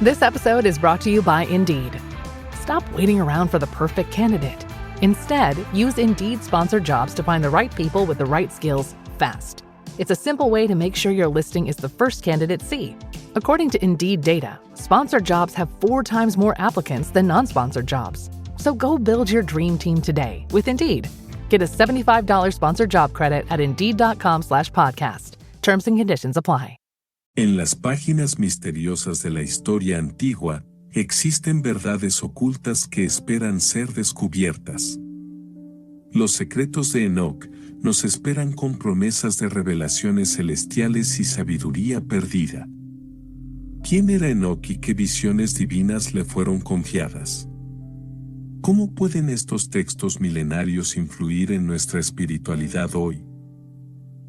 This episode is brought to you by Indeed. Stop waiting around for the perfect candidate. Instead, use Indeed sponsored jobs to find the right people with the right skills fast. It's a simple way to make sure your listing is the first candidates see. According to Indeed data, sponsored jobs have 4 times more applicants than non-sponsored jobs. So go build your dream team today with Indeed. Get a $75 sponsored job credit at Indeed.com/podcast. Terms and conditions apply. En las páginas misteriosas de la historia antigua, existen verdades ocultas que esperan ser descubiertas. Los secretos de Enoc nos esperan con promesas de revelaciones celestiales y sabiduría perdida. ¿Quién era Enoc y qué visiones divinas le fueron confiadas? ¿Cómo pueden estos textos milenarios influir en nuestra espiritualidad hoy?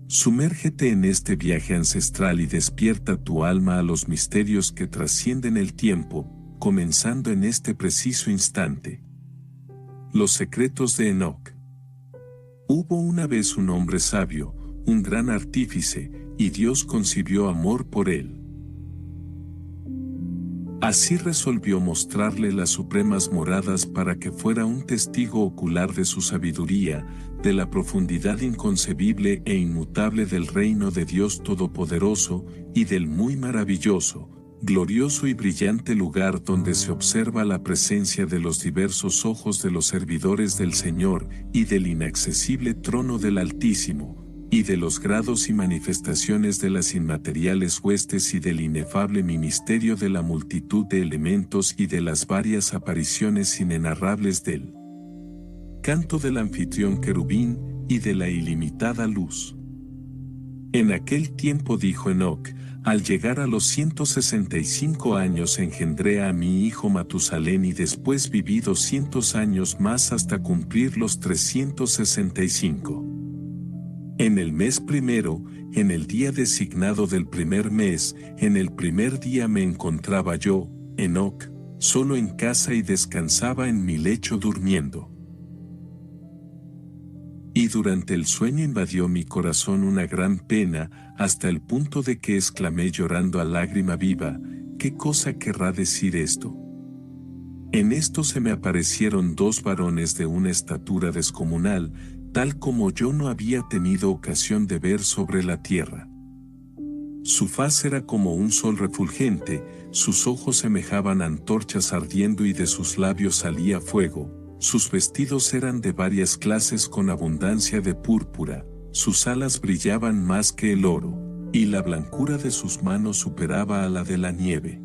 Sumérgete en este viaje ancestral y despierta tu alma a los misterios que trascienden el tiempo, comenzando en este preciso instante. Los secretos de Enoc. Hubo una vez un hombre sabio, un gran artífice, y Dios concibió amor por él. Así resolvió mostrarle las supremas moradas para que fuera un testigo ocular de su sabiduría, de la profundidad inconcebible e inmutable del reino de Dios Todopoderoso, y del muy maravilloso, glorioso y brillante lugar donde se observa la presencia de los diversos ojos de los servidores del Señor, y del inaccesible trono del Altísimo, y de los grados y manifestaciones de las inmateriales huestes y del inefable ministerio de la multitud de elementos y de las varias apariciones inenarrables del canto del anfitrión querubín y de la ilimitada luz. En aquel tiempo dijo Enoc, al llegar a los 165 años engendré a mi hijo Matusalén y después viví 200 años más hasta cumplir los 365. En el mes primero, en el día designado del primer mes, en el primer día me encontraba yo, Enoc, solo en casa y descansaba en mi lecho durmiendo. Y durante el sueño invadió mi corazón una gran pena, hasta el punto de que exclamé llorando a lágrima viva, ¿qué cosa querrá decir esto? En esto se me aparecieron 2 varones de una estatura descomunal, tal como yo no había tenido ocasión de ver sobre la tierra. Su faz era como un sol refulgente, sus ojos semejaban antorchas ardiendo y de sus labios salía fuego, sus vestidos eran de varias clases con abundancia de púrpura, sus alas brillaban más que el oro, y la blancura de sus manos superaba a la de la nieve.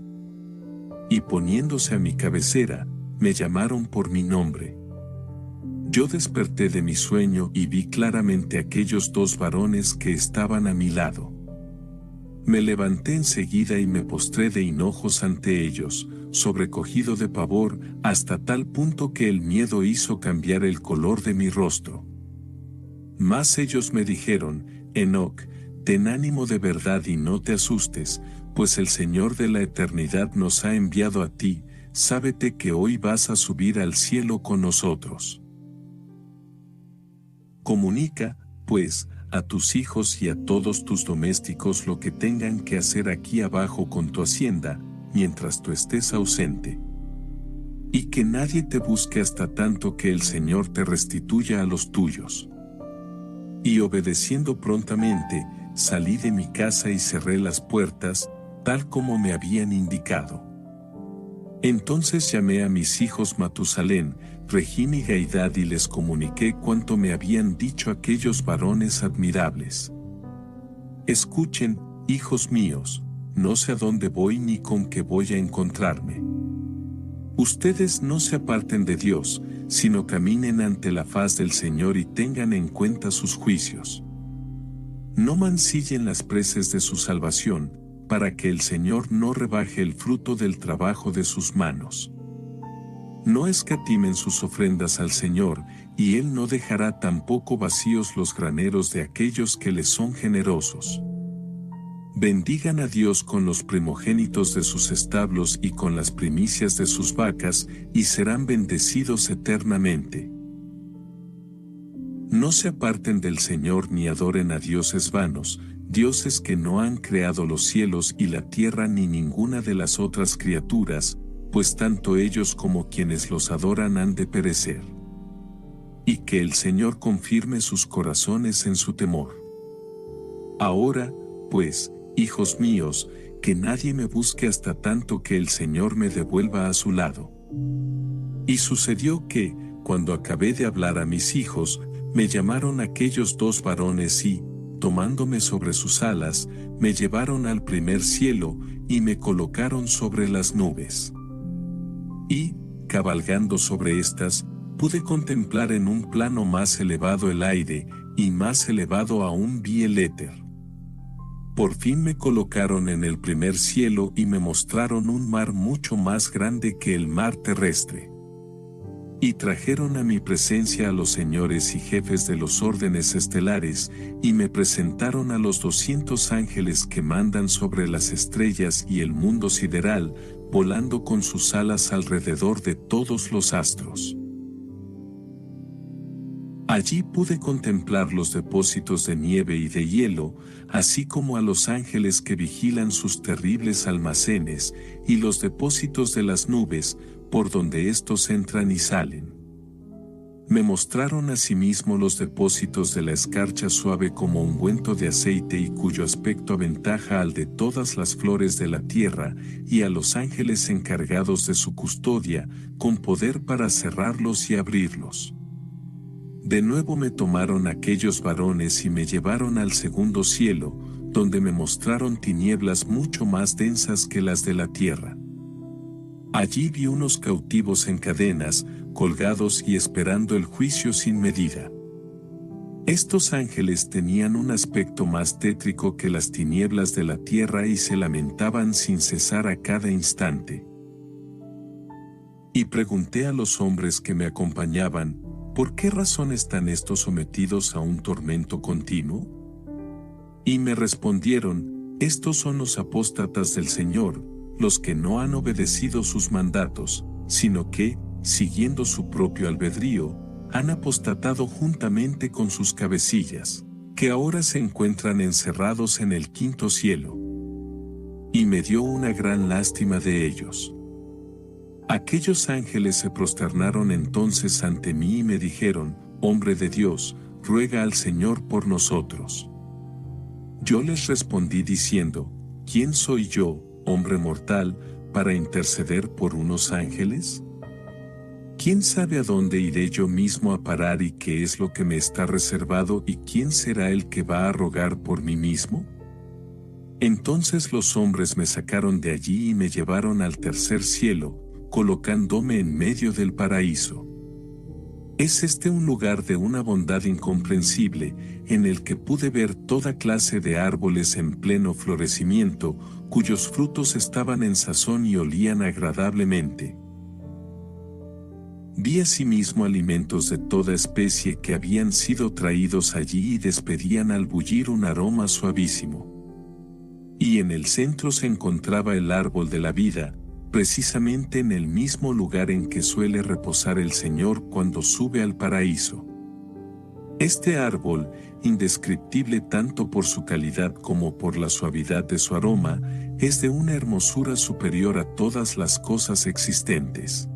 Y poniéndose a mi cabecera, me llamaron por mi nombre. Yo desperté de mi sueño y vi claramente aquellos 2 varones que estaban a mi lado. Me levanté enseguida y me postré de hinojos ante ellos, sobrecogido de pavor, hasta tal punto que el miedo hizo cambiar el color de mi rostro. Mas ellos me dijeron, Enoc, ten ánimo de verdad y no te asustes, pues el Señor de la eternidad nos ha enviado a ti, sábete que hoy vas a subir al cielo con nosotros. Comunica, pues, a tus hijos y a todos tus domésticos lo que tengan que hacer aquí abajo con tu hacienda, mientras tú estés ausente. Y que nadie te busque hasta tanto que el Señor te restituya a los tuyos. Y obedeciendo prontamente, salí de mi casa y cerré las puertas, tal como me habían indicado. Entonces llamé a mis hijos Matusalén, Regín y Gaidad y les comuniqué cuanto me habían dicho aquellos varones admirables. Escuchen, hijos míos, no sé a dónde voy ni con qué voy a encontrarme. Ustedes no se aparten de Dios, sino caminen ante la faz del Señor y tengan en cuenta sus juicios. No mancillen las preces de su salvación, para que el Señor no rebaje el fruto del trabajo de sus manos. No escatimen sus ofrendas al Señor, y Él no dejará tampoco vacíos los graneros de aquellos que les son generosos. Bendigan a Dios con los primogénitos de sus establos y con las primicias de sus vacas, y serán bendecidos eternamente. No se aparten del Señor ni adoren a dioses vanos, dioses que no han creado los cielos y la tierra ni ninguna de las otras criaturas, pues tanto ellos como quienes los adoran han de perecer. Y que el Señor confirme sus corazones en su temor. Ahora, pues, hijos míos, que nadie me busque hasta tanto que el Señor me devuelva a su lado. Y sucedió que, cuando acabé de hablar a mis hijos, me llamaron aquellos dos varones y, tomándome sobre sus alas, me llevaron al primer cielo y me colocaron sobre las nubes. Y, cabalgando sobre estas, pude contemplar en un plano más elevado el aire, y más elevado aún vi el éter. Por fin me colocaron en el primer cielo y me mostraron un mar mucho más grande que el mar terrestre. Y trajeron a mi presencia a los señores y jefes de los órdenes estelares, y me presentaron a los 200 ángeles que mandan sobre las estrellas y el mundo sideral, volando con sus alas alrededor de todos los astros. Allí pude contemplar los depósitos de nieve y de hielo, así como a los ángeles que vigilan sus terribles almacenes, y los depósitos de las nubes, por donde éstos entran y salen. Me mostraron asimismo los depósitos de la escarcha suave como ungüento de aceite y cuyo aspecto aventaja al de todas las flores de la tierra, y a los ángeles encargados de su custodia, con poder para cerrarlos y abrirlos. De nuevo me tomaron aquellos varones y me llevaron al segundo cielo, donde me mostraron tinieblas mucho más densas que las de la tierra. Allí vi unos cautivos en cadenas, colgados y esperando el juicio sin medida. Estos ángeles tenían un aspecto más tétrico que las tinieblas de la tierra y se lamentaban sin cesar a cada instante. Y pregunté a los hombres que me acompañaban, ¿por qué razón están estos sometidos a un tormento continuo? Y me respondieron, estos son los apóstatas del Señor, los que no han obedecido sus mandatos, sino que, siguiendo su propio albedrío, han apostatado juntamente con sus cabecillas, que ahora se encuentran encerrados en el quinto cielo. Y me dio una gran lástima de ellos. Aquellos ángeles se prosternaron entonces ante mí y me dijeron, hombre de Dios, ruega al Señor por nosotros. Yo les respondí diciendo, ¿quién soy yo, hombre mortal, para interceder por unos ángeles? ¿Quién sabe a dónde iré yo mismo a parar y qué es lo que me está reservado y quién será el que va a rogar por mí mismo? Entonces los hombres me sacaron de allí y me llevaron al tercer cielo, colocándome en medio del paraíso. Es este un lugar de una bondad incomprensible, en el que pude ver toda clase de árboles en pleno florecimiento, cuyos frutos estaban en sazón y olían agradablemente. Vi asimismo alimentos de toda especie que habían sido traídos allí y despedían al bullir un aroma suavísimo. Y en el centro se encontraba el árbol de la vida, precisamente en el mismo lugar en que suele reposar el Señor cuando sube al paraíso. Este árbol, indescriptible tanto por su calidad como por la suavidad de su aroma, es de una hermosura superior a todas las cosas existentes.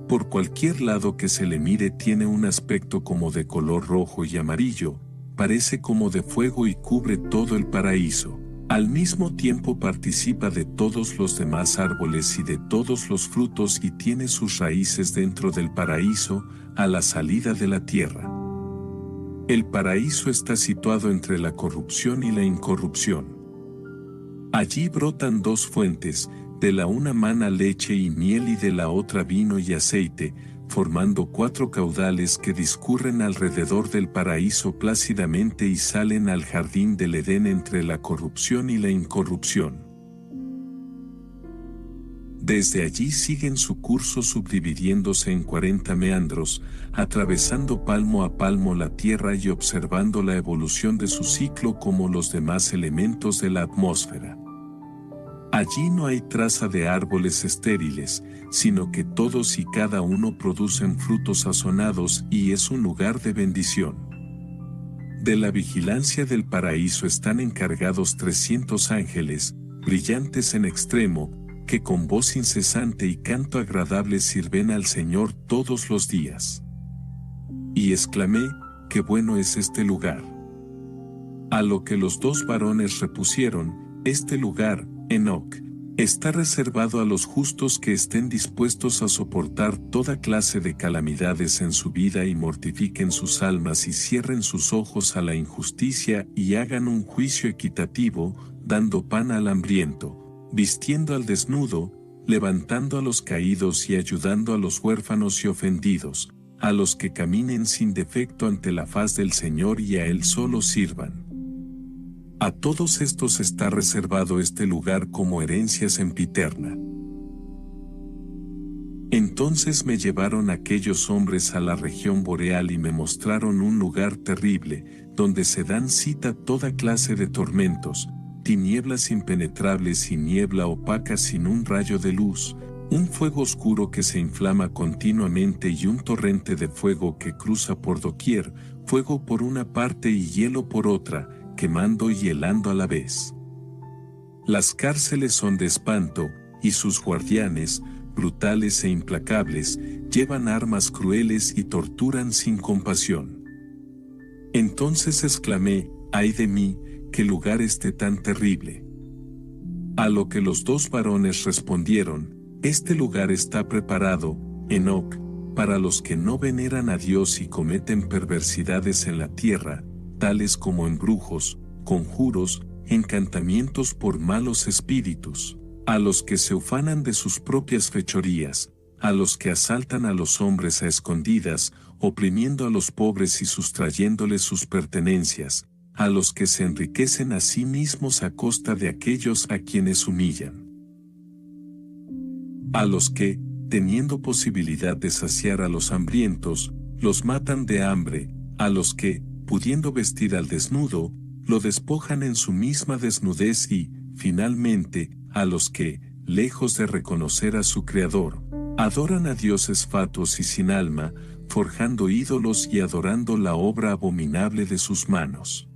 Por cualquier lado que se le mire tiene un aspecto como de color rojo y amarillo, parece como de fuego y cubre todo el paraíso. Al mismo tiempo participa de todos los demás árboles y de todos los frutos y tiene sus raíces dentro del paraíso, a la salida de la tierra. El paraíso está situado entre la corrupción y la incorrupción. Allí brotan dos fuentes, de la una mana leche y miel y de la otra vino y aceite, formando 4 caudales que discurren alrededor del paraíso plácidamente y salen al jardín del Edén entre la corrupción y la incorrupción. Desde allí siguen su curso subdividiéndose en 40 meandros, atravesando palmo a palmo la tierra y observando la evolución de su ciclo como los demás elementos de la atmósfera. Allí no hay traza de árboles estériles, sino que todos y cada uno producen frutos sazonados y es un lugar de bendición. De la vigilancia del paraíso están encargados 300 ángeles, brillantes en extremo, que con voz incesante y canto agradable sirven al Señor todos los días. Y exclamé, qué bueno es este lugar. A lo que los dos varones repusieron, este lugar, Enoc, está reservado a los justos que estén dispuestos a soportar toda clase de calamidades en su vida y mortifiquen sus almas y cierren sus ojos a la injusticia y hagan un juicio equitativo, dando pan al hambriento, vistiendo al desnudo, levantando a los caídos y ayudando a los huérfanos y ofendidos, a los que caminen sin defecto ante la faz del Señor y a Él solo sirvan. A todos estos está reservado este lugar como herencia sempiterna. Entonces me llevaron aquellos hombres a la región boreal y me mostraron un lugar terrible, donde se dan cita toda clase de tormentos, tinieblas impenetrables y niebla opaca sin un rayo de luz, un fuego oscuro que se inflama continuamente y un torrente de fuego que cruza por doquier, fuego por una parte y hielo por otra, quemando y helando a la vez. Las cárceles son de espanto, y sus guardianes, brutales e implacables, llevan armas crueles y torturan sin compasión. Entonces exclamé, ¡ay de mí, qué lugar este tan terrible! A lo que los dos varones respondieron, este lugar está preparado, Enoc, para los que no veneran a Dios y cometen perversidades en la tierra, tales como embrujos, conjuros, encantamientos por malos espíritus, a los que se ufanan de sus propias fechorías, a los que asaltan a los hombres a escondidas, oprimiendo a los pobres y sustrayéndoles sus pertenencias, a los que se enriquecen a sí mismos a costa de aquellos a quienes humillan, a los que, teniendo posibilidad de saciar a los hambrientos, los matan de hambre, a los que, pudiendo vestir al desnudo, lo despojan en su misma desnudez y, finalmente, a los que, lejos de reconocer a su Creador, adoran a dioses fatuos y sin alma, forjando ídolos y adorando la obra abominable de sus manos.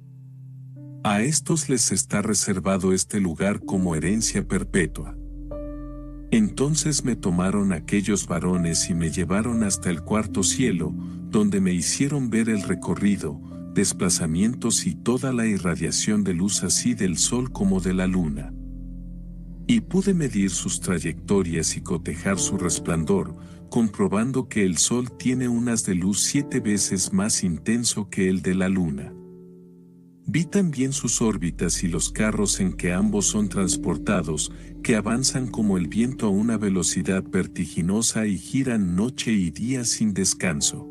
A estos les está reservado este lugar como herencia perpetua. Entonces me tomaron aquellos varones y me llevaron hasta el cuarto cielo, donde me hicieron ver el recorrido, desplazamientos y toda la irradiación de luz así del sol como de la luna. Y pude medir sus trayectorias y cotejar su resplandor, comprobando que el sol tiene un haz de luz 7 veces más intenso que el de la luna. Vi también sus órbitas y los carros en que ambos son transportados, que avanzan como el viento a una velocidad vertiginosa y giran noche y día sin descanso.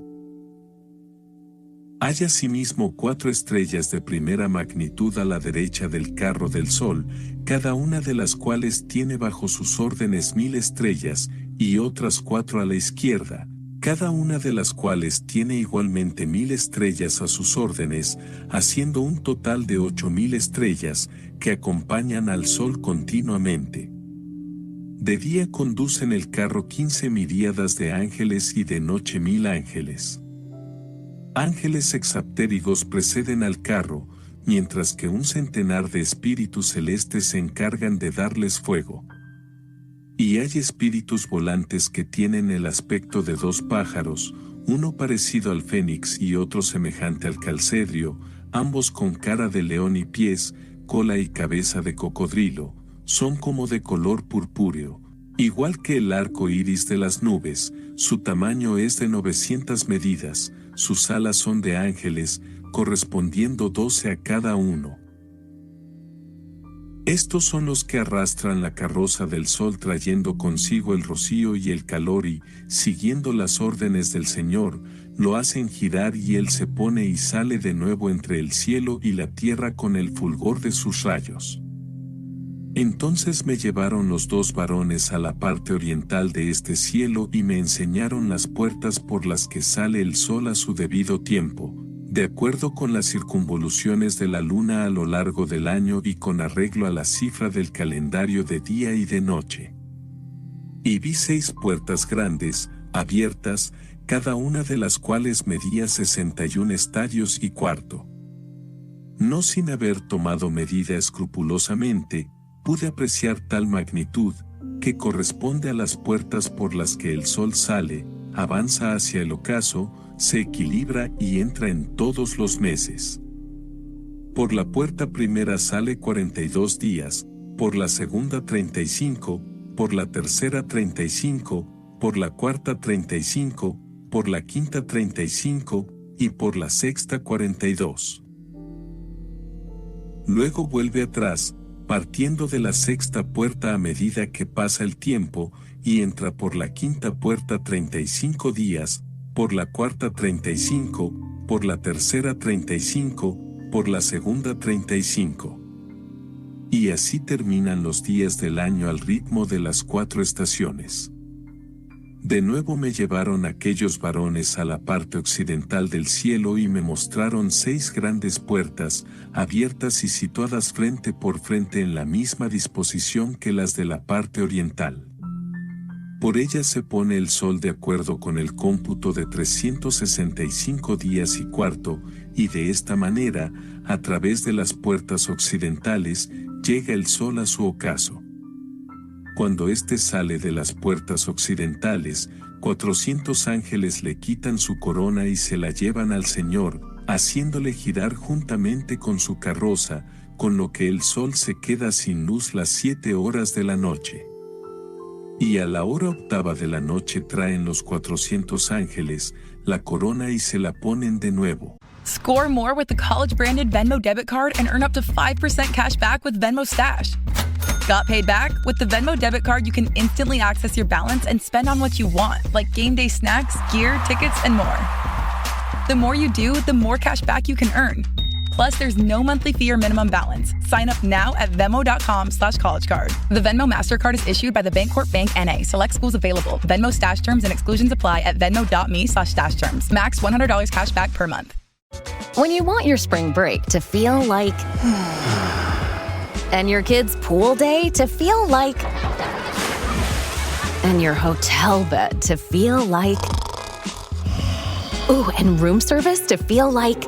Hay asimismo 4 estrellas de primera magnitud a la derecha del carro del sol, cada una de las cuales tiene bajo sus órdenes 1000 estrellas, y otras 4 a la izquierda, cada una de las cuales tiene igualmente 1000 estrellas a sus órdenes, haciendo un total de 8000 estrellas, que acompañan al sol continuamente. De día conducen el carro 15 miríadas de ángeles y de noche 1000 ángeles. Ángeles hexaptérigos preceden al carro, mientras que un centenar de espíritus celestes se encargan de darles fuego. Y hay espíritus volantes que tienen el aspecto de 2 pájaros, uno parecido al fénix y otro semejante al calcedrio, ambos con cara de león y pies, cola y cabeza de cocodrilo, son como de color purpúreo. Igual que el arco iris de las nubes, su tamaño es de 900 medidas, sus alas son de ángeles, correspondiendo 12 a cada uno. Estos son los que arrastran la carroza del sol trayendo consigo el rocío y el calor y, siguiendo las órdenes del Señor, lo hacen girar y él se pone y sale de nuevo entre el cielo y la tierra con el fulgor de sus rayos. Entonces me llevaron los 2 varones a la parte oriental de este cielo y me enseñaron las puertas por las que sale el sol a su debido tiempo, de acuerdo con las circunvoluciones de la luna a lo largo del año y con arreglo a la cifra del calendario de día y de noche. Y vi 6 puertas grandes, abiertas, cada una de las cuales medía 61 estadios y cuarto. No sin haber tomado medida escrupulosamente, pude apreciar tal magnitud, que corresponde a las puertas por las que el sol sale, avanza hacia el ocaso, se equilibra y entra en todos los meses. Por la puerta primera sale 42 días, por la segunda 35, por la tercera 35, por la cuarta 35, por la quinta 35, y por la sexta 42. Luego vuelve atrás, partiendo de la sexta puerta a medida que pasa el tiempo, y entra por la quinta puerta 35 días, por la cuarta 35, por la tercera 35, por la segunda 35. Y así terminan los días del año al ritmo de las 4 estaciones. De nuevo me llevaron aquellos varones a la parte occidental del cielo y me mostraron 6 grandes puertas, abiertas y situadas frente por frente en la misma disposición que las de la parte oriental. Por ellas se pone el sol de acuerdo con el cómputo de 365 días y cuarto, y de esta manera, a través de las puertas occidentales, llega el sol a su ocaso. Cuando éste sale de las puertas occidentales, 400 ángeles le quitan su corona y se la llevan al Señor, haciéndole girar juntamente con su carroza, con lo que el sol se queda sin luz las 7 horas de la noche. Y a la hora octava de la noche traen los 400 ángeles la corona y se la ponen de nuevo. Score more with the college-branded Venmo debit card and earn up to 5% cash back with Venmo Stash. Got paid back? With the Venmo debit card, you can instantly access your balance and spend on what you want, like game day snacks, gear, tickets, and more. The more you do, the more cash back you can earn. Plus, there's no monthly fee or minimum balance. Sign up now at Venmo.com/collegecard. The Venmo MasterCard is issued by the Bancorp Bank N.A. Select schools available. Venmo Stash terms and exclusions apply at venmo.me/stash terms. Max $100 cash back per month. When you want your spring break to feel like... and your kids' pool day to feel like... and your hotel bed to feel like... ooh, and room service to feel like...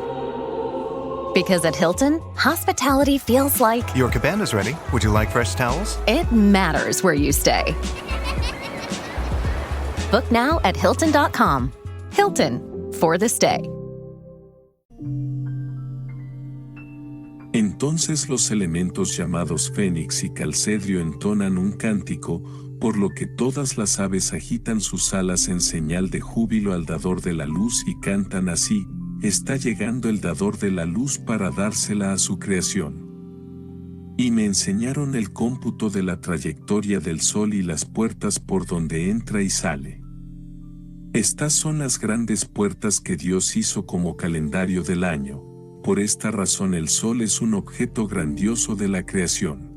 because at Hilton, hospitality feels like... Your cabana's ready. Would you like fresh towels? it matters where you stay. Book now at Hilton.com. Hilton, for the stay. Entonces los elementos llamados Fénix y Calcedrio entonan un cántico, por lo que todas las aves agitan sus alas en señal de júbilo al dador de la luz y cantan así: está llegando el dador de la luz para dársela a su creación. Y me enseñaron el cómputo de la trayectoria del sol y las puertas por donde entra y sale. Estas son las grandes puertas que Dios hizo como calendario del año. Por esta razón el sol es un objeto grandioso de la creación.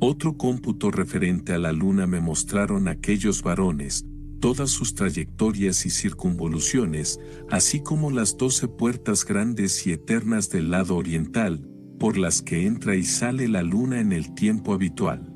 Otro cómputo referente a la luna me mostraron aquellos varones, todas sus trayectorias y circunvoluciones, así como las 12 puertas grandes y eternas del lado oriental, por las que entra y sale la luna en el tiempo habitual.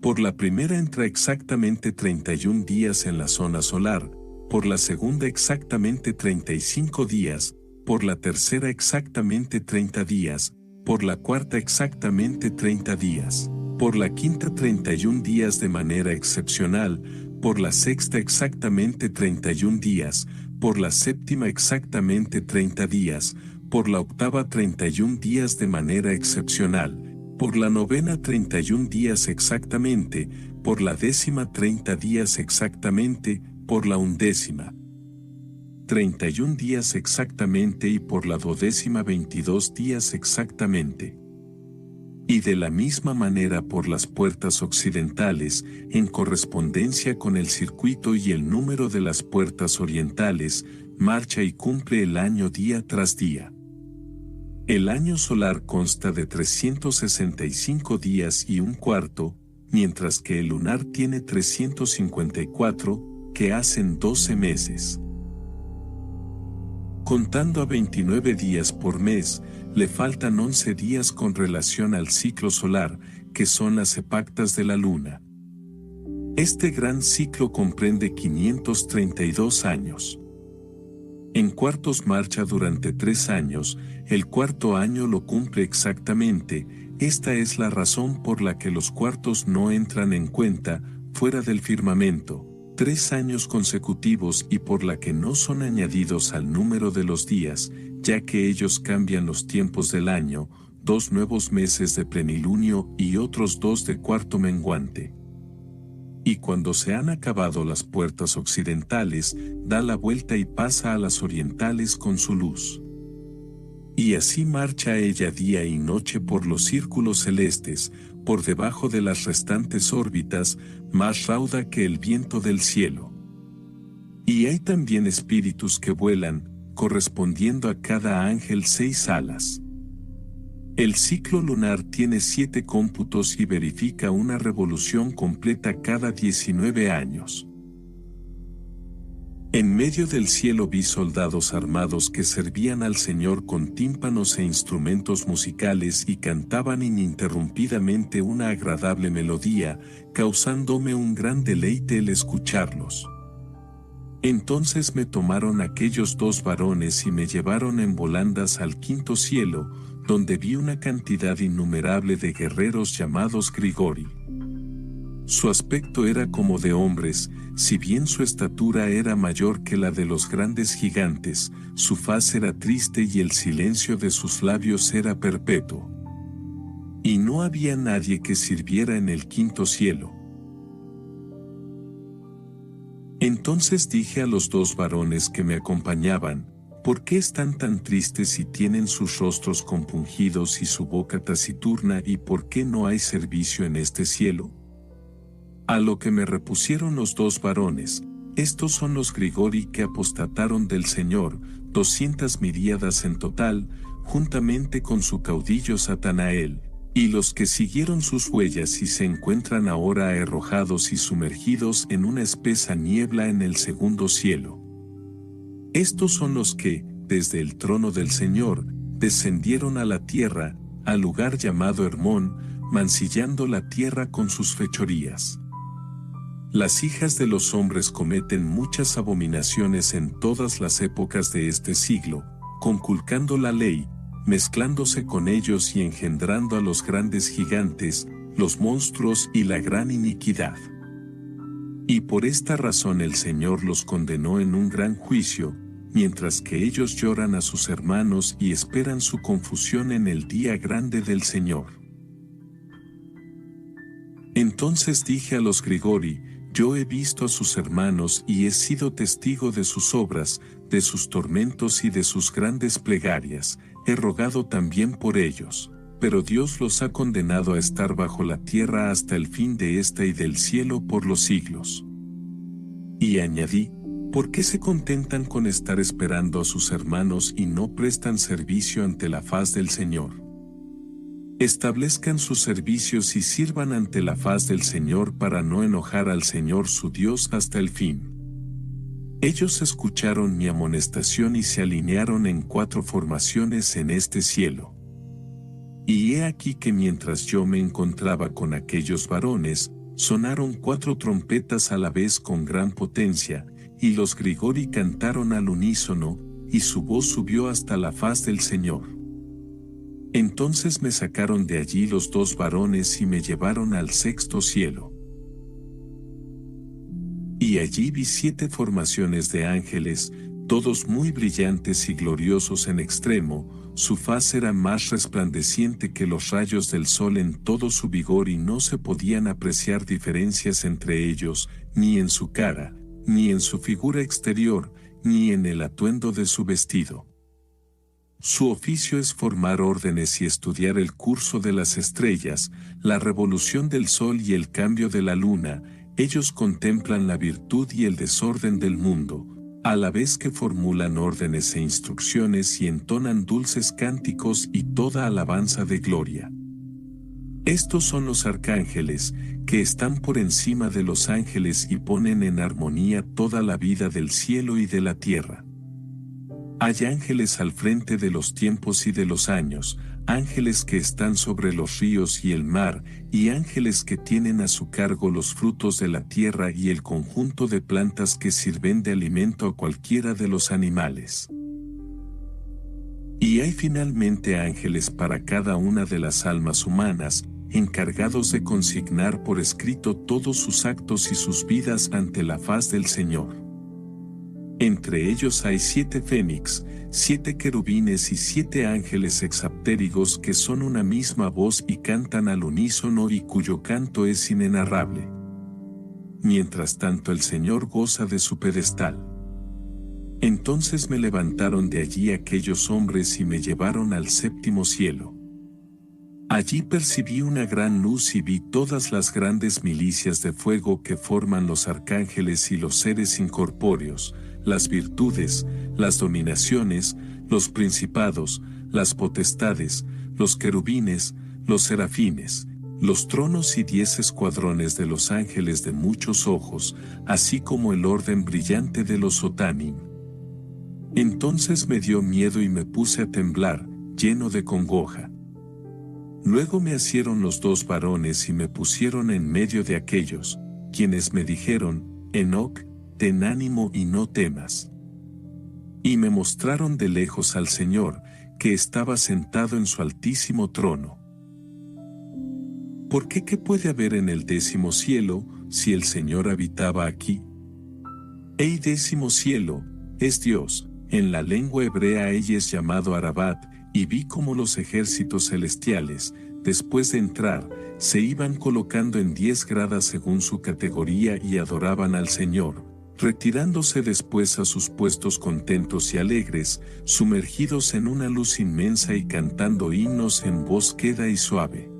Por la primera entra exactamente 31 días en la zona solar, por la segunda exactamente 35 días, por la tercera exactamente 30 días, por la cuarta exactamente 30 días, por la quinta 31 días de manera excepcional, por la sexta exactamente 31 días, por la séptima exactamente 30 días, por la octava 31 días de manera excepcional, por la novena 31 días exactamente, por la décima 30 días exactamente, por la undécima 31 días exactamente y por la duodécima 22 días exactamente. Y de la misma manera por las puertas occidentales, en correspondencia con el circuito y el número de las puertas orientales, marcha y cumple el año día tras día. El año solar consta de 365 días y un cuarto, mientras que el lunar tiene 354, que hacen 12 meses. Contando a 29 días por mes, le faltan 11 días con relación al ciclo solar, que son las epactas de la luna. Este gran ciclo comprende 532 años. En cuartos marcha durante 3 años, el cuarto año lo cumple exactamente. Esta es la razón por la que los cuartos no entran en cuenta, fuera del firmamento, 3 años consecutivos, y por la que no son añadidos al número de los días, ya que ellos cambian los tiempos del año, 2 nuevos meses de plenilunio y otros 2 de cuarto menguante. Y cuando se han acabado las puertas occidentales, da la vuelta y pasa a las orientales con su luz. Y así marcha ella día y noche por los círculos celestes, por debajo de las restantes órbitas, más rauda que el viento del cielo. Y hay también espíritus que vuelan, correspondiendo a cada ángel 6 alas. El ciclo lunar tiene 7 cómputos y verifica una revolución completa cada 19 años. En medio del cielo vi soldados armados que servían al Señor con tímpanos e instrumentos musicales y cantaban ininterrumpidamente una agradable melodía, causándome un gran deleite el escucharlos. Entonces me tomaron aquellos 2 varones y me llevaron en volandas al 5º cielo, donde vi una cantidad innumerable de guerreros llamados Grigori. Su aspecto era como de hombres, si bien su estatura era mayor que la de los grandes gigantes, su faz era triste y el silencio de sus labios era perpetuo. Y no había nadie que sirviera en el 5º cielo. Entonces dije a los 2 varones que me acompañaban: ¿por qué están tan tristes y tienen sus rostros compungidos y su boca taciturna, y por qué no hay servicio en este cielo? A lo que me repusieron los 2 varones: estos son los Grigori que apostataron del Señor, 200 miríadas en total, juntamente con su caudillo Satanael, y los que siguieron sus huellas y se encuentran ahora arrojados y sumergidos en una espesa niebla en el 2º cielo. Estos son los que, desde el trono del Señor, descendieron a la tierra, al lugar llamado Hermón, mancillando la tierra con sus fechorías. Las hijas de los hombres cometen muchas abominaciones en todas las épocas de este siglo, conculcando la ley, mezclándose con ellos y engendrando a los grandes gigantes, los monstruos y la gran iniquidad. Y por esta razón el Señor los condenó en un gran juicio, mientras que ellos lloran a sus hermanos y esperan su confusión en el día grande del Señor. Entonces dije a los Grigori: yo he visto a sus hermanos y he sido testigo de sus obras, de sus tormentos y de sus grandes plegarias, he rogado también por ellos, pero Dios los ha condenado a estar bajo la tierra hasta el fin de esta y del cielo por los siglos. Y añadí: ¿por qué se contentan con estar esperando a sus hermanos y no prestan servicio ante la faz del Señor? Establezcan sus servicios y sirvan ante la faz del Señor para no enojar al Señor su Dios hasta el fin. Ellos escucharon mi amonestación y se alinearon en 4 formaciones en este cielo. Y he aquí que mientras yo me encontraba con aquellos varones, sonaron 4 trompetas a la vez con gran potencia, y los Grigori cantaron al unísono, y su voz subió hasta la faz del Señor. Entonces me sacaron de allí los 2 varones y me llevaron al 6º cielo. Y allí vi 7 formaciones de ángeles, todos muy brillantes y gloriosos en extremo, su faz era más resplandeciente que los rayos del sol en todo su vigor y no se podían apreciar diferencias entre ellos, ni en su cara, ni en su figura exterior, ni en el atuendo de su vestido. Su oficio es formar órdenes y estudiar el curso de las estrellas, la revolución del sol y el cambio de la luna. Ellos contemplan la virtud y el desorden del mundo, a la vez que formulan órdenes e instrucciones y entonan dulces cánticos y toda alabanza de gloria. Estos son los arcángeles, que están por encima de los ángeles y ponen en armonía toda la vida del cielo y de la tierra. Hay ángeles al frente de los tiempos y de los años, ángeles que están sobre los ríos y el mar, y ángeles que tienen a su cargo los frutos de la tierra y el conjunto de plantas que sirven de alimento a cualquiera de los animales. Y hay finalmente ángeles para cada una de las almas humanas, encargados de consignar por escrito todos sus actos y sus vidas ante la faz del Señor. Entre ellos hay 7 fénix, 7 querubines y 7 ángeles hexaptérigos que son una misma voz y cantan al unísono y cuyo canto es inenarrable. Mientras tanto el Señor goza de su pedestal. Entonces me levantaron de allí aquellos hombres y me llevaron al 7º cielo. Allí percibí una gran luz y vi todas las grandes milicias de fuego que forman los arcángeles y los seres incorpóreos, las virtudes, las dominaciones, los principados, las potestades, los querubines, los serafines, los tronos y 10 escuadrones de los ángeles de muchos ojos, así como el orden brillante de los Otanim. Entonces me dio miedo y me puse a temblar, lleno de congoja. Luego me asieron los 2 varones y me pusieron en medio de aquellos, quienes me dijeron: Enoc, ten ánimo y no temas. Y me mostraron de lejos al Señor, que estaba sentado en su altísimo trono. ¿Por qué puede haber en el 10º cielo, si el Señor habitaba aquí? El 10º cielo es Dios. En la lengua hebrea ella es llamado Arabat, y vi como los ejércitos celestiales, después de entrar, se iban colocando en 10 gradas según su categoría y adoraban al Señor, retirándose después a sus puestos contentos y alegres, sumergidos en una luz inmensa y cantando himnos en voz queda y suave.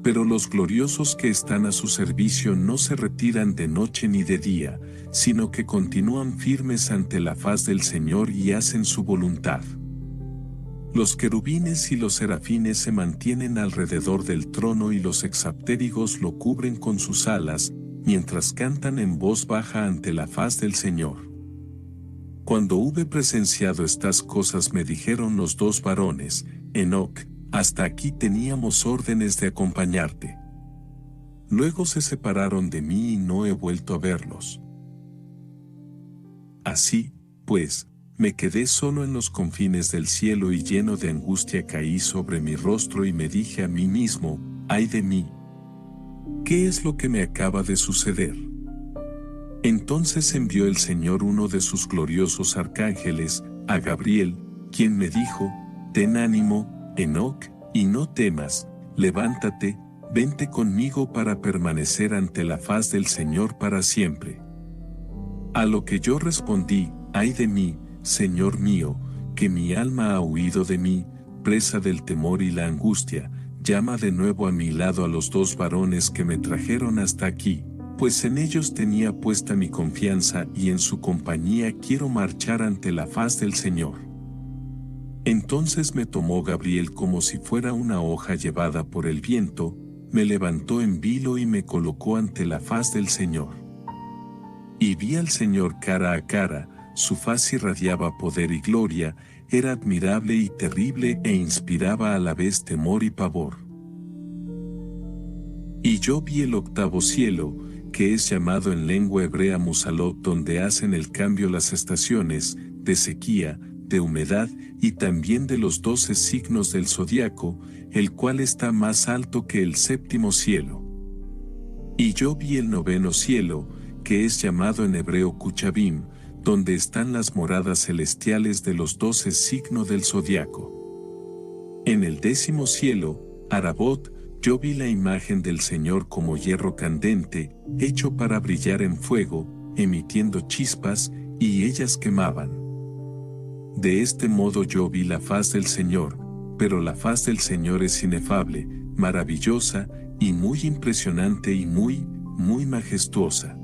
Pero los gloriosos que están a su servicio no se retiran de noche ni de día, sino que continúan firmes ante la faz del Señor y hacen su voluntad. Los querubines y los serafines se mantienen alrededor del trono y los hexaptérigos lo cubren con sus alas, mientras cantan en voz baja ante la faz del Señor. Cuando hube presenciado estas cosas me dijeron los 2 varones: Enoc, hasta aquí teníamos órdenes de acompañarte. Luego se separaron de mí y no he vuelto a verlos. Así, pues, me quedé solo en los confines del cielo y lleno de angustia caí sobre mi rostro y me dije a mí mismo: ¡ay de mí! ¿Qué es lo que me acaba de suceder? Entonces envió el Señor uno de sus gloriosos arcángeles, a Gabriel, quien me dijo: ten ánimo, Enoc, y no temas, levántate, vente conmigo para permanecer ante la faz del Señor para siempre. A lo que yo respondí: ay de mí, Señor mío, que mi alma ha huido de mí, presa del temor y la angustia. Llama de nuevo a mi lado a los 2 varones que me trajeron hasta aquí, pues en ellos tenía puesta mi confianza y en su compañía quiero marchar ante la faz del Señor. Entonces me tomó Gabriel como si fuera una hoja llevada por el viento, me levantó en vilo y me colocó ante la faz del Señor. Y vi al Señor cara a cara, su faz irradiaba poder y gloria, era admirable y terrible e inspiraba a la vez temor y pavor. Y yo vi el 8º cielo, que es llamado en lengua hebrea Musalot, donde hacen el cambio las estaciones, de sequía, de humedad y también de los 12 signos del zodiaco, el cual está más alto que el 7º cielo. Y yo vi el 9º cielo, que es llamado en hebreo Kuchabim, donde están las moradas celestiales de los 12 signos del zodiaco. En el 10º cielo, Arabot, yo vi la imagen del Señor como hierro candente, hecho para brillar en fuego, emitiendo chispas, y ellas quemaban. De este modo yo vi la faz del Señor, pero la faz del Señor es inefable, maravillosa, y muy impresionante y muy majestuosa.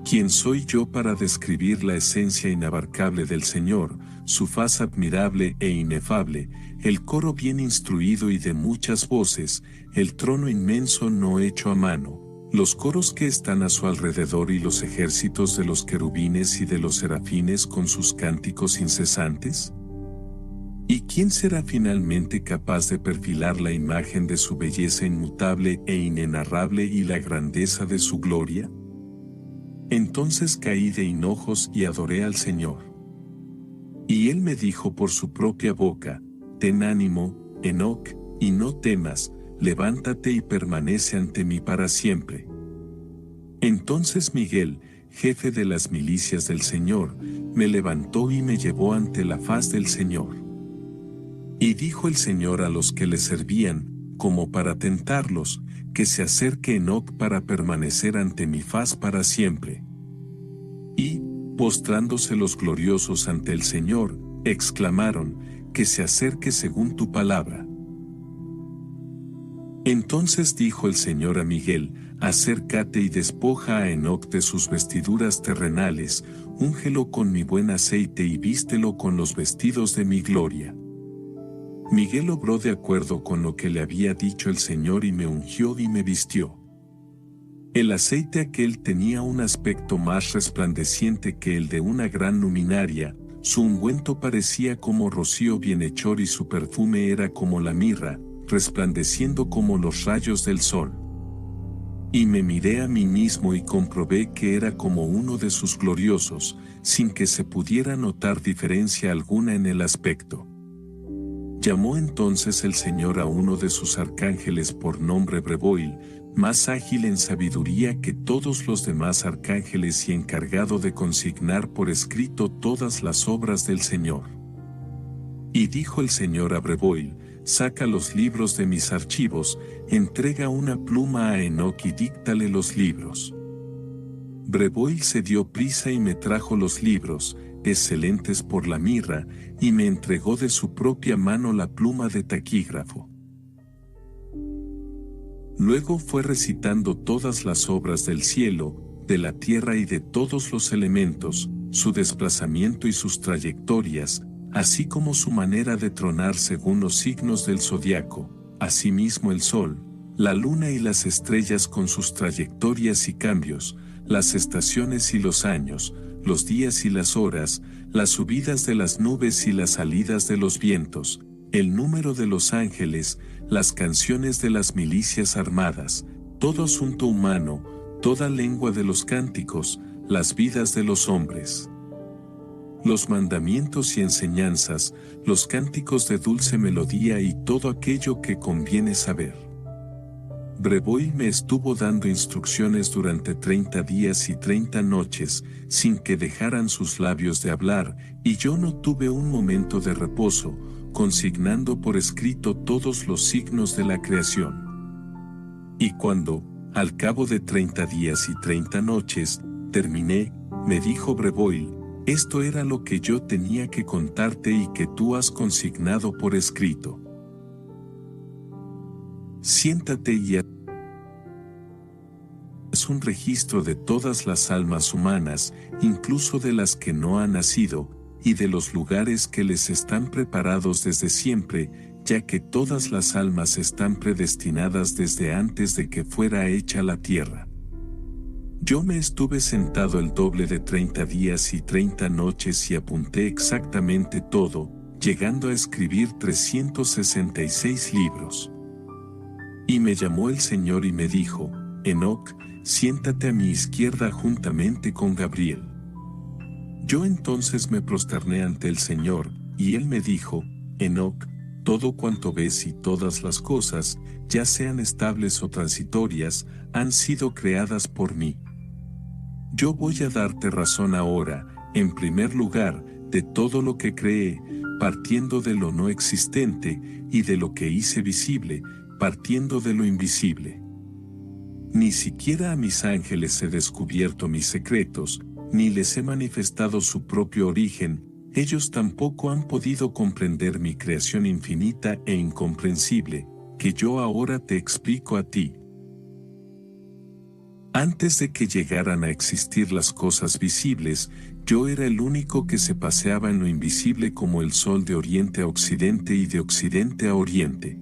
¿Quién soy yo para describir la esencia inabarcable del Señor, su faz admirable e inefable, el coro bien instruido y de muchas voces, el trono inmenso no hecho a mano, los coros que están a su alrededor y los ejércitos de los querubines y de los serafines con sus cánticos incesantes? ¿Y quién será finalmente capaz de perfilar la imagen de su belleza inmutable e inenarrable y la grandeza de su gloria? Entonces caí de hinojos y adoré al Señor. Y él me dijo por su propia boca: ten ánimo, Enoc, y no temas, levántate y permanece ante mí para siempre. Entonces Miguel, jefe de las milicias del Señor, me levantó y me llevó ante la faz del Señor. Y dijo el Señor a los que le servían, como para tentarlos, que se acerque Enoc para permanecer ante mi faz para siempre. Y, postrándose los gloriosos ante el Señor, exclamaron: que se acerque según tu palabra. Entonces dijo el Señor a Miguel: acércate y despoja a Enoc de sus vestiduras terrenales, úngelo con mi buen aceite y vístelo con los vestidos de mi gloria. Miguel obró de acuerdo con lo que le había dicho el Señor y me ungió y me vistió. El aceite aquel tenía un aspecto más resplandeciente que el de una gran luminaria, su ungüento parecía como rocío bienhechor y su perfume era como la mirra, resplandeciendo como los rayos del sol. Y me miré a mí mismo y comprobé que era como uno de sus gloriosos, sin que se pudiera notar diferencia alguna en el aspecto. Llamó entonces el Señor a uno de sus arcángeles por nombre Breboil, más ágil en sabiduría que todos los demás arcángeles y encargado de consignar por escrito todas las obras del Señor. Y dijo el Señor a Breboil: saca los libros de mis archivos, entrega una pluma a Enoc y díctale los libros. Breboil se dio prisa y me trajo los libros, excelentes por la mirra, y me entregó de su propia mano la pluma de taquígrafo. Luego fue recitando todas las obras del cielo, de la tierra y de todos los elementos, su desplazamiento y sus trayectorias, así como su manera de tronar según los signos del zodiaco, asimismo el sol, la luna y las estrellas con sus trayectorias y cambios, las estaciones y los años, los días y las horas, las subidas de las nubes y las salidas de los vientos, el número de los ángeles, las canciones de las milicias armadas, todo asunto humano, toda lengua de los cánticos, las vidas de los hombres, los mandamientos y enseñanzas, los cánticos de dulce melodía y todo aquello que conviene saber. Breboil me estuvo dando instrucciones durante 30 días y 30 noches, sin que dejaran sus labios de hablar, y yo no tuve un momento de reposo, consignando por escrito todos los signos de la creación. Y cuando, al cabo de 30 días y 30 noches, terminé, me dijo Breboil: esto era lo que yo tenía que contarte y que tú has consignado por escrito. Siéntate y haz un registro de todas las almas humanas, incluso de las que no han nacido, y de los lugares que les están preparados desde siempre, ya que todas las almas están predestinadas desde antes de que fuera hecha la tierra. Yo me estuve sentado el doble de 30 días y 30 noches y apunté exactamente todo, llegando a escribir 366 libros. Y me llamó el Señor y me dijo: Enoc, siéntate a mi izquierda juntamente con Gabriel. Yo entonces me prosterné ante el Señor, y él me dijo: Enoc, todo cuanto ves y todas las cosas, ya sean estables o transitorias, han sido creadas por mí. Yo voy a darte razón ahora, en primer lugar, de todo lo que creé, partiendo de lo no existente, y de lo que hice visible, partiendo de lo invisible. Ni siquiera a mis ángeles he descubierto mis secretos, ni les he manifestado su propio origen, ellos tampoco han podido comprender mi creación infinita e incomprensible, que yo ahora te explico a ti. Antes de que llegaran a existir las cosas visibles, yo era el único que se paseaba en lo invisible como el sol de oriente a occidente y de occidente a oriente.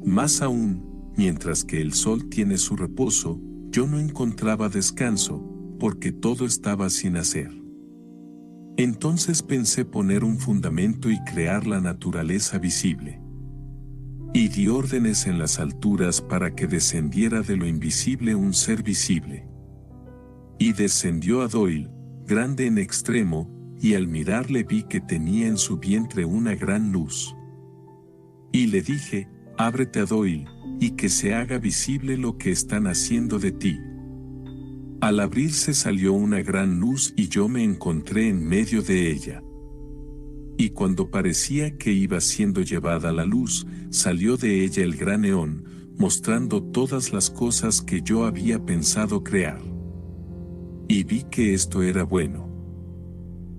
Más aún, mientras que el sol tiene su reposo, yo no encontraba descanso, porque todo estaba sin hacer. Entonces pensé poner un fundamento y crear la naturaleza visible. Y di órdenes en las alturas para que descendiera de lo invisible un ser visible. Y descendió a Doyle, grande en extremo, y al mirarle vi que tenía en su vientre una gran luz. Y le dije, ábrete a Doyle, y que se haga visible lo que están haciendo de ti. Al abrirse salió una gran luz y yo me encontré en medio de ella. Y cuando parecía que iba siendo llevada la luz, salió de ella el gran eón, mostrando todas las cosas que yo había pensado crear. Y vi que esto era bueno.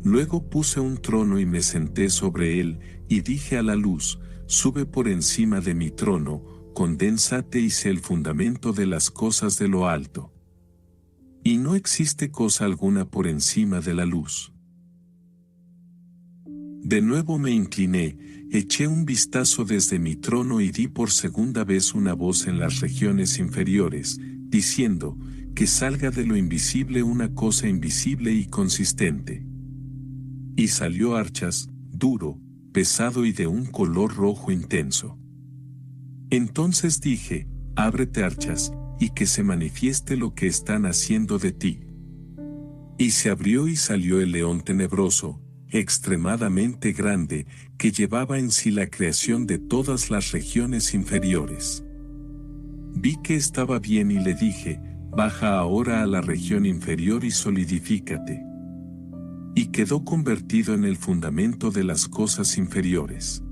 Luego puse un trono y me senté sobre él, y dije a la luz, sube por encima de mi trono, condénsate y sé el fundamento de las cosas de lo alto. Y no existe cosa alguna por encima de la luz. De nuevo me incliné, eché un vistazo desde mi trono y di por segunda vez una voz en las regiones inferiores, diciendo, que salga de lo invisible una cosa invisible y consistente. Y salió Archas, duro, pesado y de un color rojo intenso. Entonces dije, ábrete Archas, y que se manifieste lo que están haciendo de ti. Y se abrió y salió el león tenebroso, extremadamente grande, que llevaba en sí la creación de todas las regiones inferiores. Vi que estaba bien y le dije, baja ahora a la región inferior y solidifícate. Y quedó convertido en el fundamento de las cosas inferiores.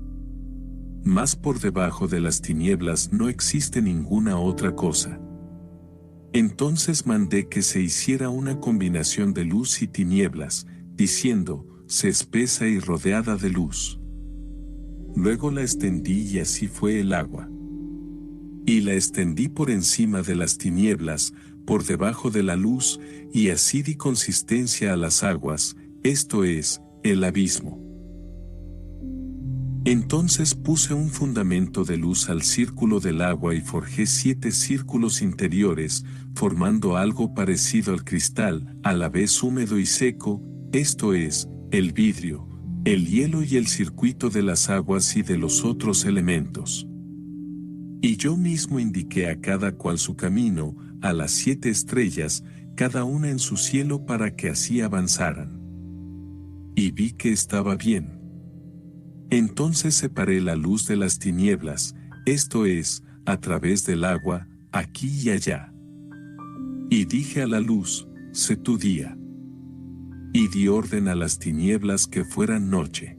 Mas por debajo de las tinieblas no existe ninguna otra cosa. Entonces mandé que se hiciera una combinación de luz y tinieblas, diciendo, se espesa y rodeada de luz. Luego la extendí y así fue el agua. Y la extendí por encima de las tinieblas, por debajo de la luz, y así di consistencia a las aguas, esto es, el abismo. Entonces puse un fundamento de luz al círculo del agua y forjé 7 círculos interiores, formando algo parecido al cristal, a la vez húmedo y seco, esto es, el vidrio, el hielo y el circuito de las aguas y de los otros elementos. Y yo mismo indiqué a cada cual su camino, a las 7 estrellas, cada una en su cielo para que así avanzaran. Y vi que estaba bien. Entonces separé la luz de las tinieblas, esto es, a través del agua, aquí y allá. Y dije a la luz, sé tu día. Y di orden a las tinieblas que fueran noche.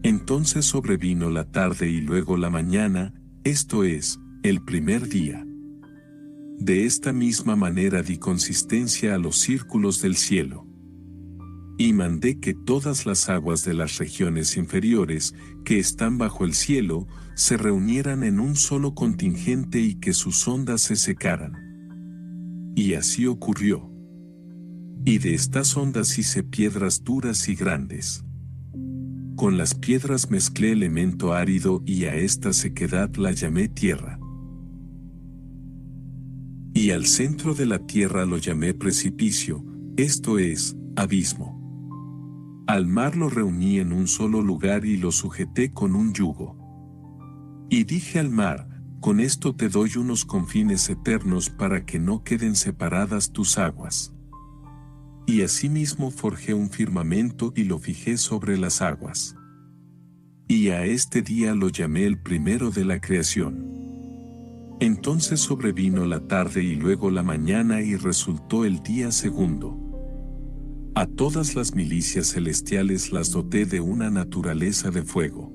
Entonces sobrevino la tarde y luego la mañana, esto es, el primer día. De esta misma manera di consistencia a los círculos del cielo. Y mandé que todas las aguas de las regiones inferiores, que están bajo el cielo, se reunieran en un solo contingente y que sus ondas se secaran. Y así ocurrió. Y de estas ondas hice piedras duras y grandes. Con las piedras mezclé elemento árido y a esta sequedad la llamé tierra. Y al centro de la tierra lo llamé precipicio, esto es, abismo. Al mar lo reuní en un solo lugar y lo sujeté con un yugo. Y dije al mar, con esto te doy unos confines eternos para que no queden separadas tus aguas. Y asimismo forjé un firmamento y lo fijé sobre las aguas. Y a este día lo llamé el primero de la creación. Entonces sobrevino la tarde y luego la mañana y resultó el día segundo. A todas las milicias celestiales las doté de una naturaleza de fuego.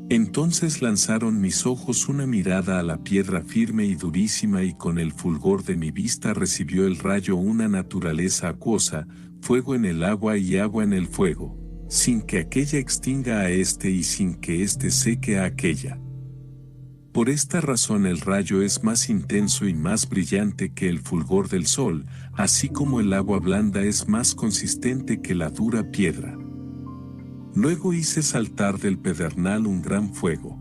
Entonces lanzaron mis ojos una mirada a la piedra firme y durísima y con el fulgor de mi vista recibió el rayo una naturaleza acuosa, fuego en el agua y agua en el fuego, sin que aquella extinga a este y sin que éste seque a aquella. Por esta razón el rayo es más intenso y más brillante que el fulgor del sol, así como el agua blanda es más consistente que la dura piedra. Luego hice saltar del pedernal un gran fuego.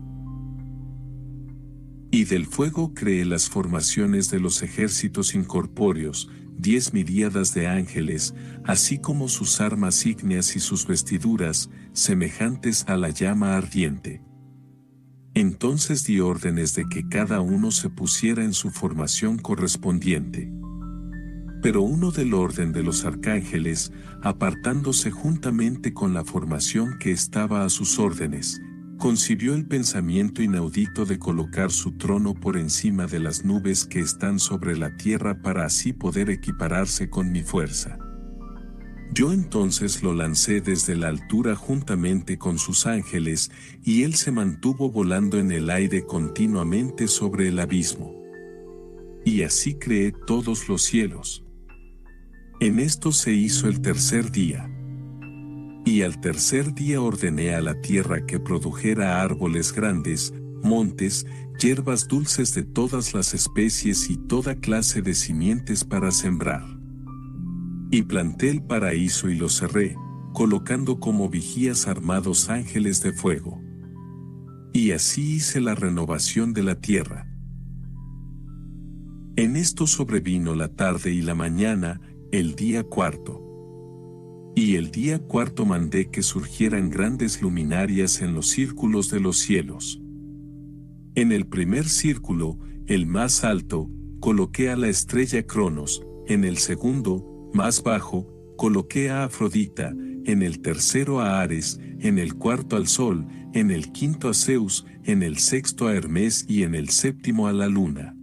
Y del fuego creé las formaciones de los ejércitos incorpóreos, 10 miríadas de ángeles, así como sus armas ígneas y sus vestiduras, semejantes a la llama ardiente. Entonces di órdenes de que cada uno se pusiera en su formación correspondiente. Pero uno del orden de los arcángeles, apartándose juntamente con la formación que estaba a sus órdenes, concibió el pensamiento inaudito de colocar su trono por encima de las nubes que están sobre la tierra para así poder equipararse con mi fuerza. Yo entonces lo lancé desde la altura juntamente con sus ángeles, y él se mantuvo volando en el aire continuamente sobre el abismo. Y así creé todos los cielos. En esto se hizo el tercer día. Y al tercer día ordené a la tierra que produjera árboles grandes, montes, hierbas dulces de todas las especies y toda clase de simientes para sembrar. Y planté el paraíso y lo cerré, colocando como vigías armados ángeles de fuego. Y así hice la renovación de la tierra. En esto sobrevino la tarde y la mañana, el día cuarto. Y el día cuarto mandé que surgieran grandes luminarias en los círculos de los cielos. En el primer círculo, el más alto, coloqué a la estrella Cronos, en el segundo, más bajo, coloqué a Afrodita, en el tercero a Ares, en el cuarto al Sol, en el quinto a Zeus, en el sexto a Hermes y en el séptimo a la Luna.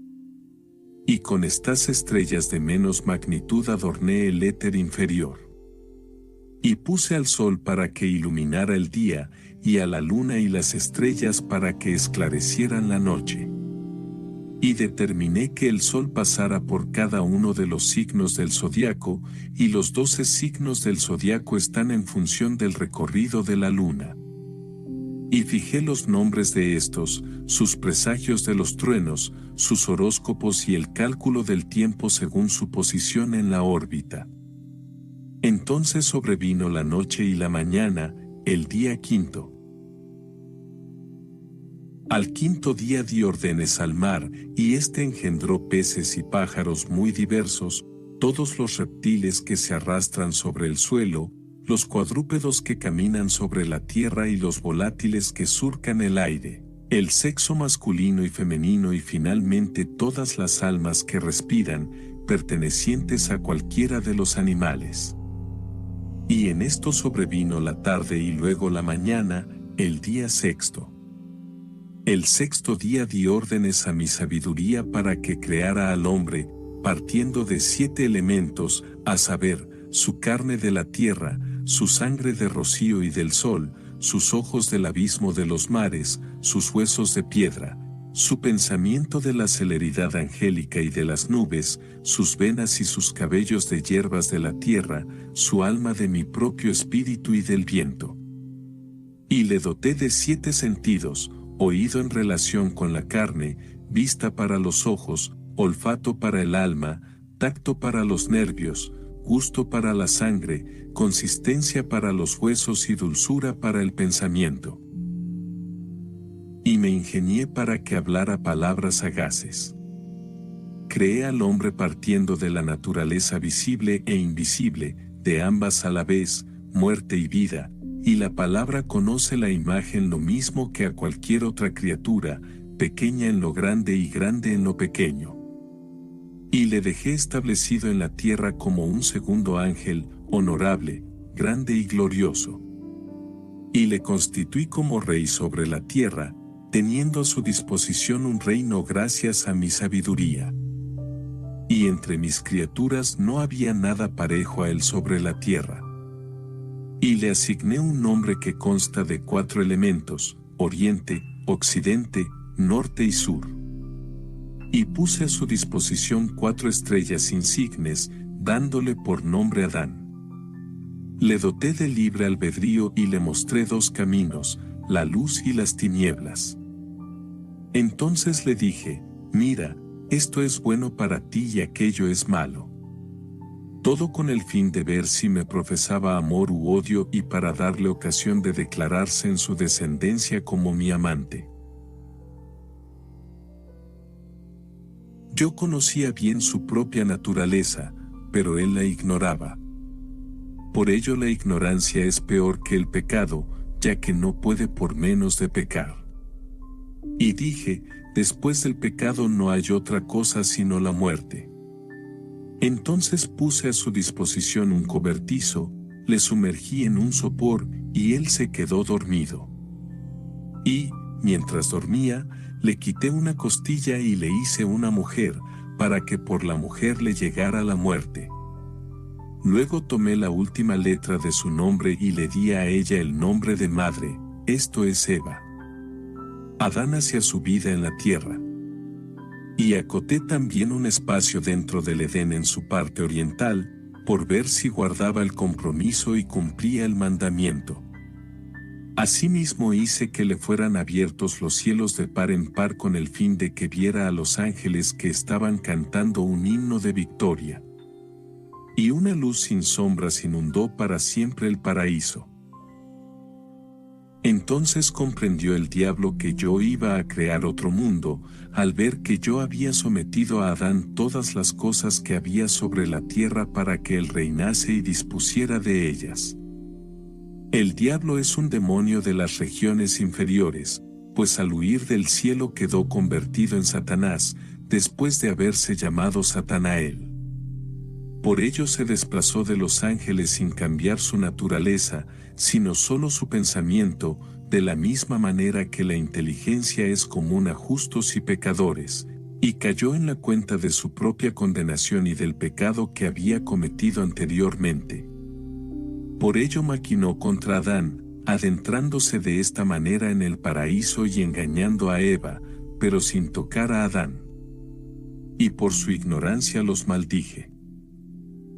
Y con estas estrellas de menos magnitud adorné el éter inferior. Y puse al Sol para que iluminara el día, y a la Luna y las estrellas para que esclarecieran la noche. Y determiné que el Sol pasara por cada uno de los signos del zodiaco, y los 12 signos del zodiaco están en función del recorrido de la Luna. Y fijé los nombres de estos, sus presagios de los truenos, sus horóscopos y el cálculo del tiempo según su posición en la órbita. Entonces sobrevino la noche y la mañana, el día quinto. Al quinto día di órdenes al mar, y éste engendró peces y pájaros muy diversos, todos los reptiles que se arrastran sobre el suelo, los cuadrúpedos que caminan sobre la tierra y los volátiles que surcan el aire, el sexo masculino y femenino y finalmente todas las almas que respiran, pertenecientes a cualquiera de los animales. Y en esto sobrevino la tarde y luego la mañana, el día sexto. El sexto día di órdenes a mi sabiduría para que creara al hombre, partiendo de 7 elementos, a saber, su carne de la tierra, su sangre de rocío y del sol, sus ojos del abismo de los mares, sus huesos de piedra, su pensamiento de la celeridad angélica y de las nubes, sus venas y sus cabellos de hierbas de la tierra, su alma de mi propio espíritu y del viento. Y le doté de 7 sentidos, oído en relación con la carne, vista para los ojos, olfato para el alma, tacto para los nervios, gusto para la sangre, consistencia para los huesos y dulzura para el pensamiento. Y me ingenié para que hablara palabras sagaces. Creé al hombre partiendo de la naturaleza visible e invisible, de ambas a la vez, muerte y vida, y la palabra conoce la imagen lo mismo que a cualquier otra criatura, pequeña en lo grande y grande en lo pequeño. Y le dejé establecido en la tierra como un segundo ángel, honorable, grande y glorioso. Y le constituí como rey sobre la tierra, teniendo a su disposición un reino gracias a mi sabiduría. Y entre mis criaturas no había nada parejo a él sobre la tierra. Y le asigné un nombre que consta de 4 elementos, oriente, occidente, norte y sur. Y puse a su disposición 4 estrellas insignes, dándole por nombre Adán. Le doté de libre albedrío y le mostré 2 caminos, la luz y las tinieblas. Entonces le dije, mira, esto es bueno para ti y aquello es malo. Todo con el fin de ver si me profesaba amor u odio y para darle ocasión de declararse en su descendencia como mi amante. Yo conocía bien su propia naturaleza, pero él la ignoraba. Por ello la ignorancia es peor que el pecado, ya que no puede por menos de pecar. Y dije, después del pecado no hay otra cosa sino la muerte. Entonces puse a su disposición un cobertizo, le sumergí en un sopor, y él se quedó dormido. Y, mientras dormía, le quité una costilla y le hice una mujer, para que por la mujer le llegara la muerte. Luego tomé la última letra de su nombre y le di a ella el nombre de madre, esto es Eva. Adán hacía su vida en la tierra. Y acoté también un espacio dentro del Edén en su parte oriental, por ver si guardaba el compromiso y cumplía el mandamiento. Asimismo hice que le fueran abiertos los cielos de par en par con el fin de que viera a los ángeles que estaban cantando un himno de victoria. Y una luz sin sombras inundó para siempre el paraíso. Entonces comprendió el diablo que yo iba a crear otro mundo, al ver que yo había sometido a Adán todas las cosas que había sobre la tierra para que él reinase y dispusiera de ellas. El diablo es un demonio de las regiones inferiores, pues al huir del cielo quedó convertido en Satanás, después de haberse llamado Satanael. Por ello se desplazó de los ángeles sin cambiar su naturaleza, sino solo su pensamiento, de la misma manera que la inteligencia es común a justos y pecadores, y cayó en la cuenta de su propia condenación y del pecado que había cometido anteriormente. Por ello maquinó contra Adán, adentrándose de esta manera en el paraíso y engañando a Eva, pero sin tocar a Adán. Y por su ignorancia los maldije.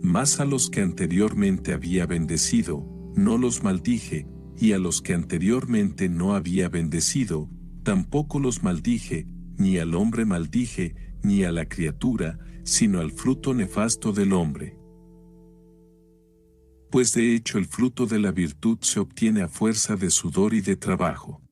Mas a los que anteriormente había bendecido, no los maldije, y a los que anteriormente no había bendecido, tampoco los maldije, ni al hombre maldije, ni a la criatura, sino al fruto nefasto del hombre. Pues de hecho el fruto de la virtud se obtiene a fuerza de sudor y de trabajo.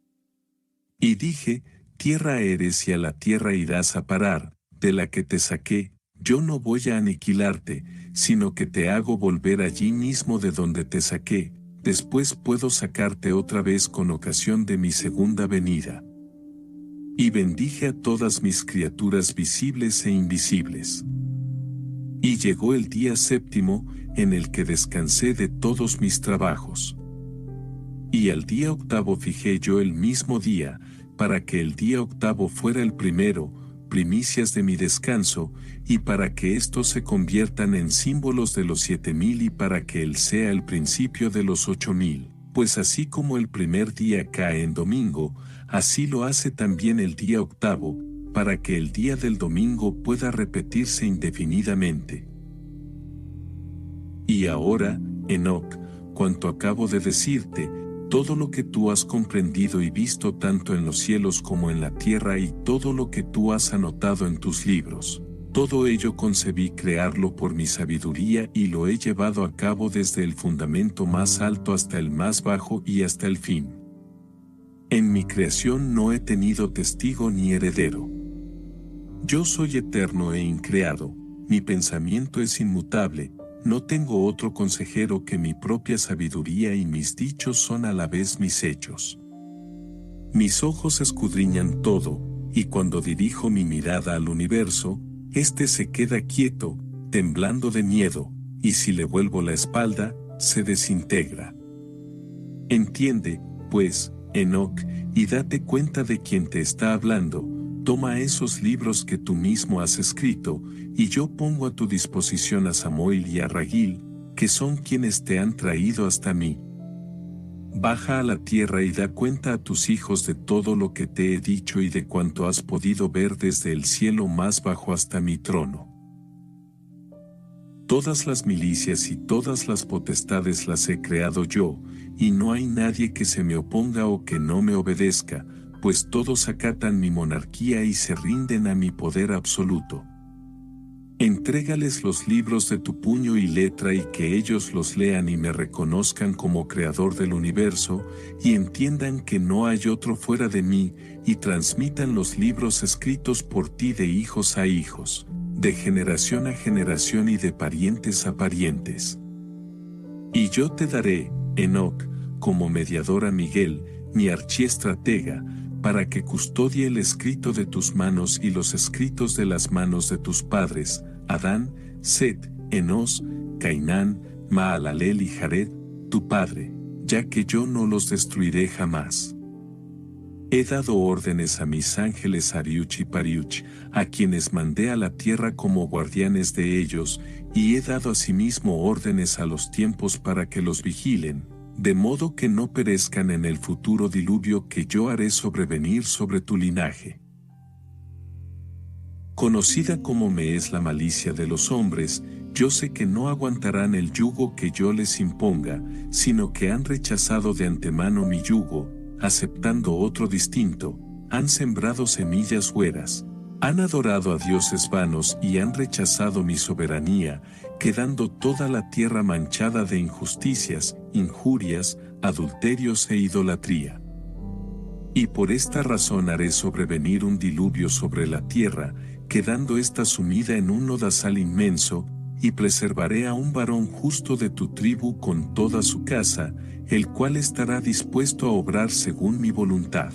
Y dije, tierra eres y a la tierra irás a parar, de la que te saqué, yo no voy a aniquilarte, sino que te hago volver allí mismo de donde te saqué, después puedo sacarte otra vez con ocasión de mi segunda venida. Y bendije a todas mis criaturas visibles e invisibles. Y llegó el día séptimo, en el que descansé de todos mis trabajos. Y al día octavo fijé yo el mismo día, para que el día octavo fuera el primero, primicias de mi descanso, y para que estos se conviertan en símbolos de los 7000 y para que él sea el principio de los 8000, pues así como el primer día cae en domingo, así lo hace también el día octavo, para que el día del domingo pueda repetirse indefinidamente. Y ahora, Enoc, cuanto acabo de decirte, todo lo que tú has comprendido y visto tanto en los cielos como en la tierra y todo lo que tú has anotado en tus libros, todo ello concebí crearlo por mi sabiduría y lo he llevado a cabo desde el fundamento más alto hasta el más bajo y hasta el fin. En mi creación no he tenido testigo ni heredero. Yo soy eterno e increado, mi pensamiento es inmutable, no tengo otro consejero que mi propia sabiduría y mis dichos son a la vez mis hechos. Mis ojos escudriñan todo, y cuando dirijo mi mirada al universo, éste se queda quieto, temblando de miedo, y si le vuelvo la espalda, se desintegra. Entiende, pues, Enoc, y date cuenta de quien te está hablando. Toma esos libros que tú mismo has escrito, y yo pongo a tu disposición a Samuel y a Ragil, que son quienes te han traído hasta mí. Baja a la tierra y da cuenta a tus hijos de todo lo que te he dicho y de cuanto has podido ver desde el cielo más bajo hasta mi trono. Todas las milicias y todas las potestades las he creado yo, y no hay nadie que se me oponga o que no me obedezca, pues todos acatan mi monarquía y se rinden a mi poder absoluto. Entrégales los libros de tu puño y letra y que ellos los lean y me reconozcan como creador del universo, y entiendan que no hay otro fuera de mí, y transmitan los libros escritos por ti de hijos a hijos. de generación a generación y de parientes a parientes. Y yo te daré, Enoc, como mediador a Miguel, mi archiestratega, para que custodie el escrito de tus manos y los escritos de las manos de tus padres, Adán, Set, Enos, Cainán, Mahalalel y Jared, tu padre, ya que yo no los destruiré jamás. He dado órdenes a mis ángeles Ariuch y Pariuch, a quienes mandé a la tierra como guardianes de ellos, y he dado asimismo órdenes a los tiempos para que los vigilen, de modo que no perezcan en el futuro diluvio que yo haré sobrevenir sobre tu linaje. Conocida como me es la malicia de los hombres, yo sé que no aguantarán el yugo que yo les imponga, sino que han rechazado de antemano mi yugo, aceptando otro distinto, han sembrado semillas hueras, han adorado a dioses vanos y han rechazado mi soberanía, quedando toda la tierra manchada de injusticias, injurias, adulterios e idolatría. Y por esta razón haré sobrevenir un diluvio sobre la tierra, quedando ésta sumida en un lodazal inmenso, y preservaré a un varón justo de tu tribu con toda su casa, el cual estará dispuesto a obrar según mi voluntad.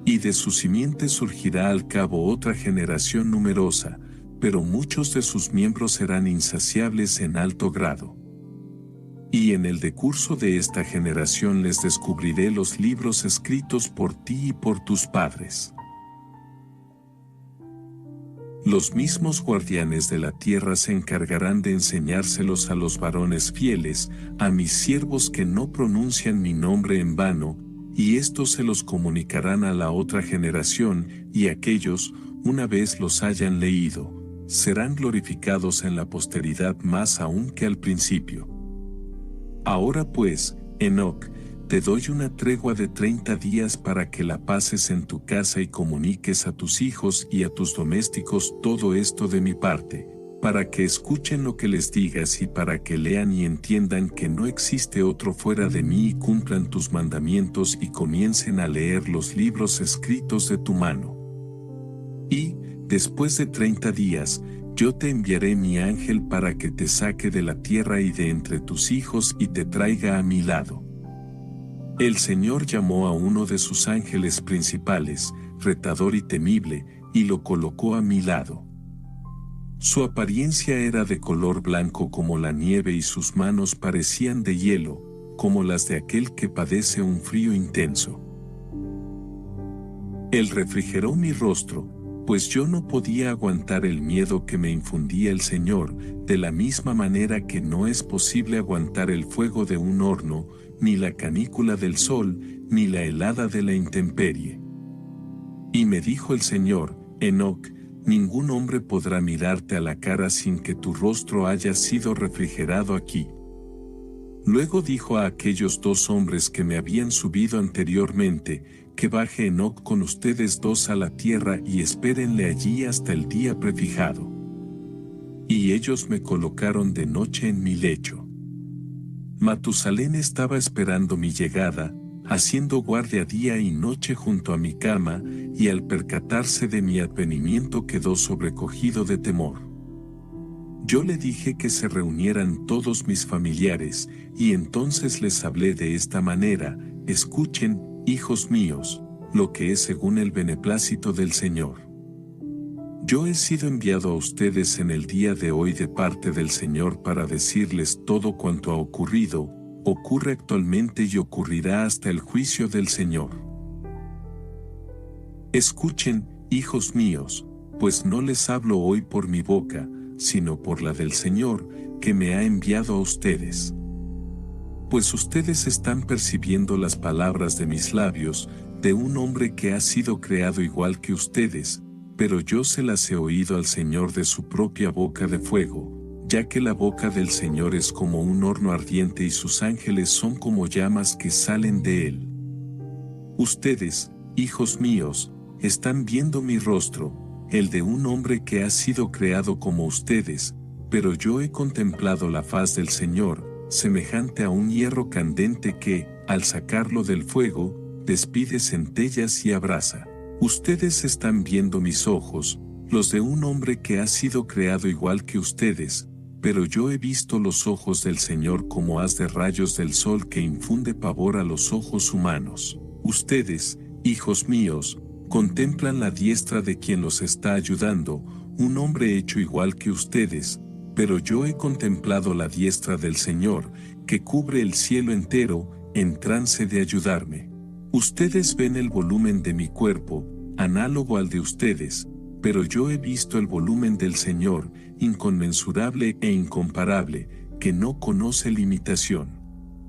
Y de su simiente surgirá al cabo otra generación numerosa, pero muchos de sus miembros serán insaciables en alto grado. Y en el decurso de esta generación les descubriré los libros escritos por ti y por tus padres. Los mismos guardianes de la tierra se encargarán de enseñárselos a los varones fieles, a mis siervos que no pronuncian mi nombre en vano, y estos se los comunicarán a la otra generación, y aquellos, una vez los hayan leído, serán glorificados en la posteridad más aún que al principio. Ahora pues, Enoc, te doy una tregua de 30 días para que la pases en tu casa y comuniques a tus hijos y a tus domésticos todo esto de mi parte, para que escuchen lo que les digas y para que lean y entiendan que no existe otro fuera de mí y cumplan tus mandamientos y comiencen a leer los libros escritos de tu mano. Y, después de 30 días, yo te enviaré mi ángel para que te saque de la tierra y de entre tus hijos y te traiga a mi lado. El Señor llamó a uno de sus ángeles principales, retador y temible, y lo colocó a mi lado. Su apariencia era de color blanco como la nieve y sus manos parecían de hielo, como las de aquel que padece un frío intenso. Él refrigeró mi rostro, pues yo no podía aguantar el miedo que me infundía el Señor, de la misma manera que no es posible aguantar el fuego de un horno, ni la canícula del sol, ni la helada de la intemperie. Y me dijo el Señor, Enoc, ningún hombre podrá mirarte a la cara sin que tu rostro haya sido refrigerado aquí. Luego dijo a aquellos 2 hombres que me habían subido anteriormente, que baje Enoc con ustedes 2 a la tierra y espérenle allí hasta el día prefijado. Y ellos me colocaron de noche en mi lecho. Matusalén estaba esperando mi llegada, haciendo guardia día y noche junto a mi cama, y al percatarse de mi advenimiento quedó sobrecogido de temor. Yo le dije que se reunieran todos mis familiares, y entonces les hablé de esta manera: escuchen, hijos míos, lo que es según el beneplácito del Señor. Yo he sido enviado a ustedes en el día de hoy de parte del Señor para decirles todo cuanto ha ocurrido, ocurre actualmente y ocurrirá hasta el juicio del Señor. Escuchen, hijos míos, pues no les hablo hoy por mi boca, sino por la del Señor, que me ha enviado a ustedes. Pues ustedes están percibiendo las palabras de mis labios, de un hombre que ha sido creado igual que ustedes, pero yo se las he oído al Señor de su propia boca de fuego, ya que la boca del Señor es como un horno ardiente y sus ángeles son como llamas que salen de él. Ustedes, hijos míos, están viendo mi rostro, el de un hombre que ha sido creado como ustedes, pero yo he contemplado la faz del Señor, semejante a un hierro candente que, al sacarlo del fuego, despide centellas y abrasa. Ustedes están viendo mis ojos, los de un hombre que ha sido creado igual que ustedes, pero yo he visto los ojos del Señor como haz de rayos del sol que infunde pavor a los ojos humanos. Ustedes, hijos míos, contemplan la diestra de quien los está ayudando, un hombre hecho igual que ustedes, pero yo he contemplado la diestra del Señor, que cubre el cielo entero, en trance de ayudarme. Ustedes ven el volumen de mi cuerpo, análogo al de ustedes, pero yo he visto el volumen del Señor, inconmensurable e incomparable, que no conoce limitación.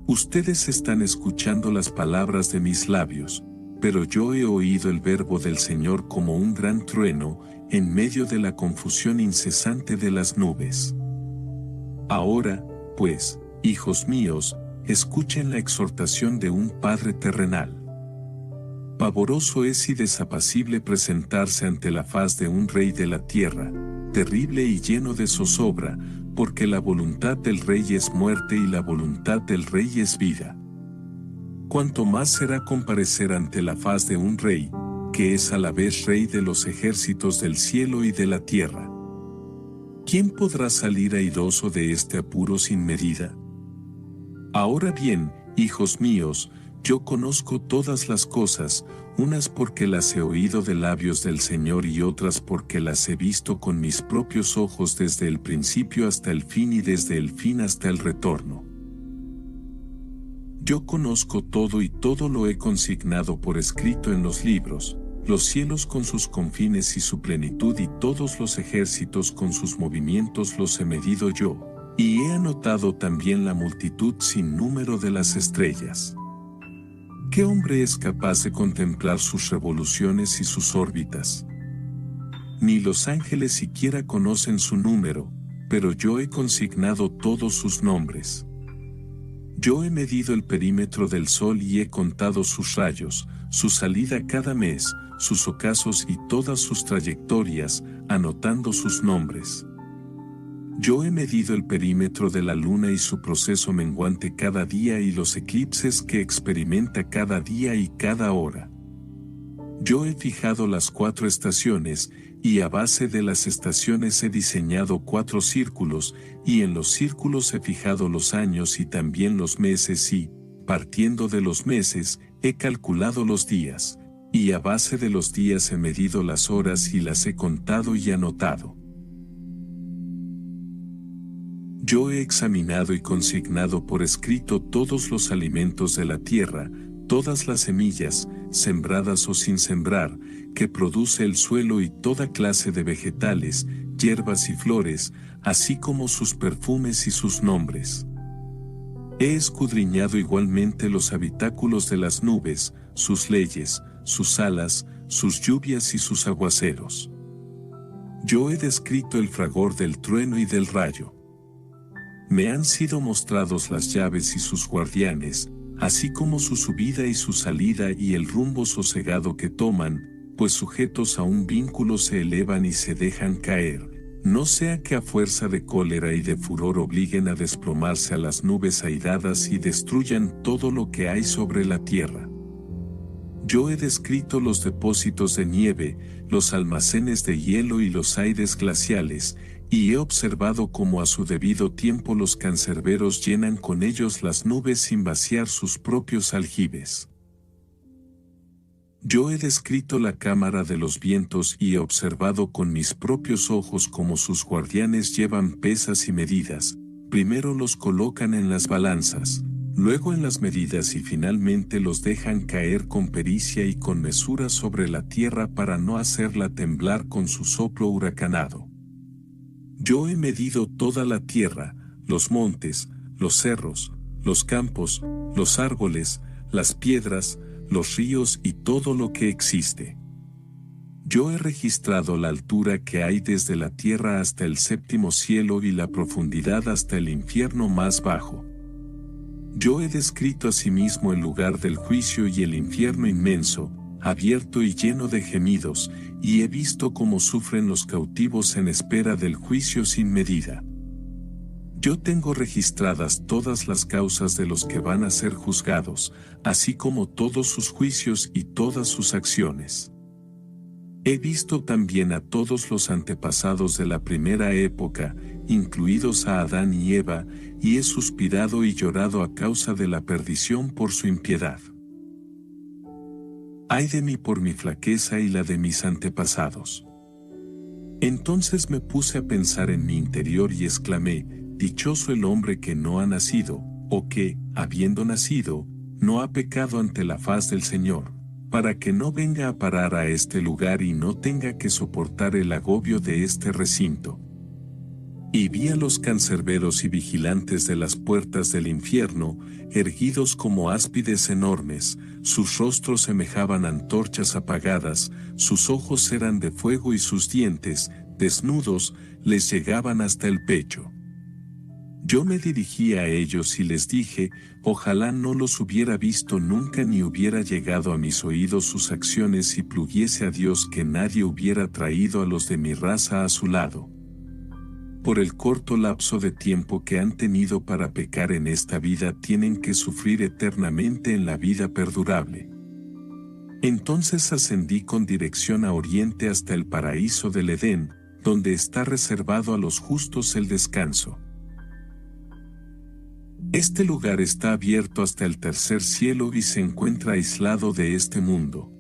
Ustedes están escuchando las palabras de mis labios, pero yo he oído el verbo del Señor como un gran trueno, en medio de la confusión incesante de las nubes. Ahora, pues, hijos míos, escuchen la exhortación de un Padre terrenal. Pavoroso es y desapacible presentarse ante la faz de un rey de la tierra, terrible y lleno de zozobra, porque la voluntad del rey es muerte y la voluntad del rey es vida. Cuanto más será comparecer ante la faz de un rey, que es a la vez rey de los ejércitos del cielo y de la tierra. ¿Quién podrá salir airoso de este apuro sin medida? Ahora bien, hijos míos, yo conozco todas las cosas, unas porque las he oído de labios del Señor y otras porque las he visto con mis propios ojos desde el principio hasta el fin y desde el fin hasta el retorno. Yo conozco todo y todo lo he consignado por escrito en los libros, los cielos con sus confines y su plenitud y todos los ejércitos con sus movimientos los he medido yo, y he anotado también la multitud sin número de las estrellas. ¿Qué hombre es capaz de contemplar sus revoluciones y sus órbitas? Ni los ángeles siquiera conocen su número, pero yo he consignado todos sus nombres. Yo he medido el perímetro del sol y he contado sus rayos, su salida cada mes, sus ocasos y todas sus trayectorias, anotando sus nombres. Yo he medido el perímetro de la luna y su proceso menguante cada día y los eclipses que experimenta cada día y cada hora. Yo he fijado las 4 estaciones, y a base de las estaciones he diseñado 4 círculos, y en los círculos he fijado los años y también los meses y, partiendo de los meses, he calculado los días, y a base de los días he medido las horas y las he contado y anotado. Yo he examinado y consignado por escrito todos los alimentos de la tierra, todas las semillas, sembradas o sin sembrar, que produce el suelo y toda clase de vegetales, hierbas y flores, así como sus perfumes y sus nombres. He escudriñado igualmente los habitáculos de las nubes, sus leyes, sus alas, sus lluvias y sus aguaceros. Yo he descrito el fragor del trueno y del rayo. Me han sido mostrados las llaves y sus guardianes, así como su subida y su salida y el rumbo sosegado que toman, pues sujetos a un vínculo se elevan y se dejan caer, no sea que a fuerza de cólera y de furor obliguen a desplomarse a las nubes airadas y destruyan todo lo que hay sobre la tierra. Yo he descrito los depósitos de nieve, los almacenes de hielo y los aires glaciales, y he observado cómo a su debido tiempo los cancerberos llenan con ellos las nubes sin vaciar sus propios aljibes. Yo he descrito la cámara de los vientos y he observado con mis propios ojos cómo sus guardianes llevan pesas y medidas, primero los colocan en las balanzas, luego en las medidas y finalmente los dejan caer con pericia y con mesura sobre la tierra para no hacerla temblar con su soplo huracanado. Yo he medido toda la tierra, los montes, los cerros, los campos, los árboles, las piedras, los ríos y todo lo que existe. Yo he registrado la altura que hay desde la tierra hasta el séptimo cielo y la profundidad hasta el infierno más bajo. Yo he descrito asimismo el lugar del juicio y el infierno inmenso, abierto y lleno de gemidos, y he visto cómo sufren los cautivos en espera del juicio sin medida. Yo tengo registradas todas las causas de los que van a ser juzgados, así como todos sus juicios y todas sus acciones. He visto también a todos los antepasados de la primera época, incluidos a Adán y Eva, y he suspirado y llorado a causa de la perdición por su impiedad. Ay de mí por mi flaqueza y la de mis antepasados. Entonces me puse a pensar en mi interior y exclamé, dichoso el hombre que no ha nacido, o que, habiendo nacido, no ha pecado ante la faz del Señor, para que no venga a parar a este lugar y no tenga que soportar el agobio de este recinto. Y vi a los cancerberos y vigilantes de las puertas del infierno, erguidos como áspides enormes, sus rostros semejaban antorchas apagadas, sus ojos eran de fuego y sus dientes, desnudos, les llegaban hasta el pecho. Yo me dirigí a ellos y les dije, ojalá no los hubiera visto nunca ni hubiera llegado a mis oídos sus acciones y pluguiese a Dios que nadie hubiera traído a los de mi raza a su lado. Por el corto lapso de tiempo que han tenido para pecar en esta vida tienen que sufrir eternamente en la vida perdurable. Entonces ascendí con dirección a oriente hasta el paraíso del Edén, donde está reservado a los justos el descanso. Este lugar está abierto hasta el tercer cielo y se encuentra aislado de este mundo.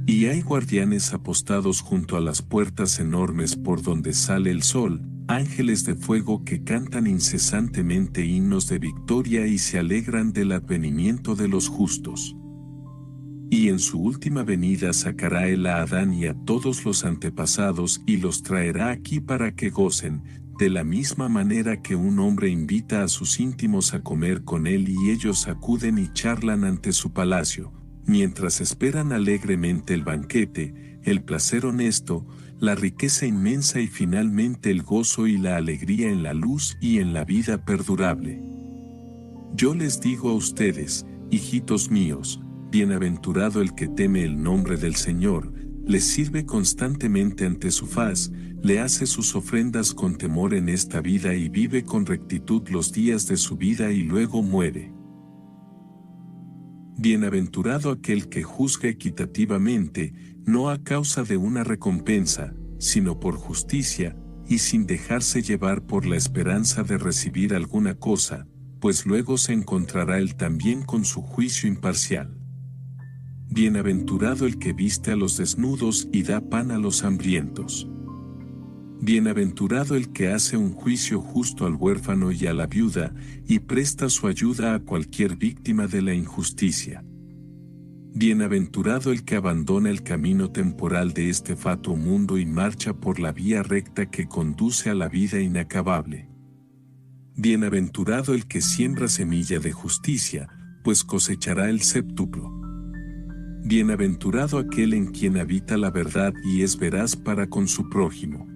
Y hay guardianes apostados junto a las puertas enormes por donde sale el sol, ángeles de fuego que cantan incesantemente himnos de victoria y se alegran del advenimiento de los justos. Y en su última venida sacará él a Adán y a todos los antepasados y los traerá aquí para que gocen, de la misma manera que un hombre invita a sus íntimos a comer con él y ellos acuden y charlan ante su palacio, mientras esperan alegremente el banquete, el placer honesto, la riqueza inmensa y finalmente el gozo y la alegría en la luz y en la vida perdurable. Yo les digo a ustedes, hijitos míos, bienaventurado el que teme el nombre del Señor, les sirve constantemente ante su faz, le hace sus ofrendas con temor en esta vida y vive con rectitud los días de su vida y luego muere. Bienaventurado aquel que juzga equitativamente, no a causa de una recompensa, sino por justicia, y sin dejarse llevar por la esperanza de recibir alguna cosa, pues luego se encontrará él también con su juicio imparcial. Bienaventurado el que viste a los desnudos y da pan a los hambrientos. Bienaventurado el que hace un juicio justo al huérfano y a la viuda, y presta su ayuda a cualquier víctima de la injusticia. Bienaventurado el que abandona el camino temporal de este fatuo mundo y marcha por la vía recta que conduce a la vida inacabable. Bienaventurado el que siembra semilla de justicia, pues cosechará el séptuplo. Bienaventurado aquel en quien habita la verdad y es veraz para con su prójimo.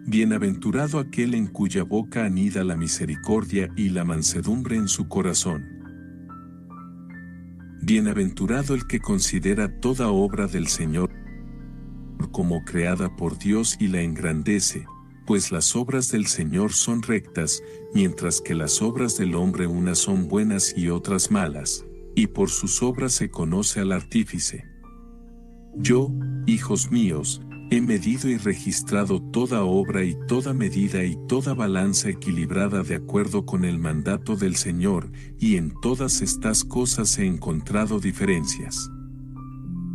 Bienaventurado aquel en cuya boca anida la misericordia y la mansedumbre en su corazón. Bienaventurado el que considera toda obra del Señor como creada por Dios y la engrandece, pues las obras del Señor son rectas, mientras que las obras del hombre unas son buenas y otras malas, y por sus obras se conoce al artífice. Yo, hijos míos, he medido y registrado toda obra y toda medida y toda balanza equilibrada de acuerdo con el mandato del Señor, y en todas estas cosas he encontrado diferencias.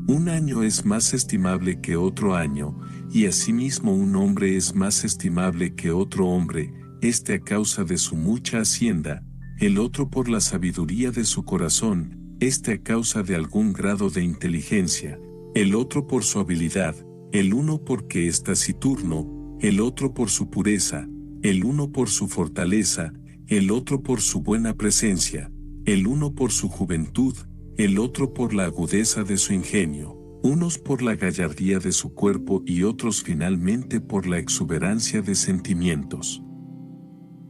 Un año es más estimable que otro año, y asimismo un hombre es más estimable que otro hombre, este a causa de su mucha hacienda, el otro por la sabiduría de su corazón, este a causa de algún grado de inteligencia, el otro por su habilidad, el uno porque es taciturno, el otro por su pureza, el uno por su fortaleza, el otro por su buena presencia, el uno por su juventud, el otro por la agudeza de su ingenio, unos por la gallardía de su cuerpo y otros finalmente por la exuberancia de sentimientos,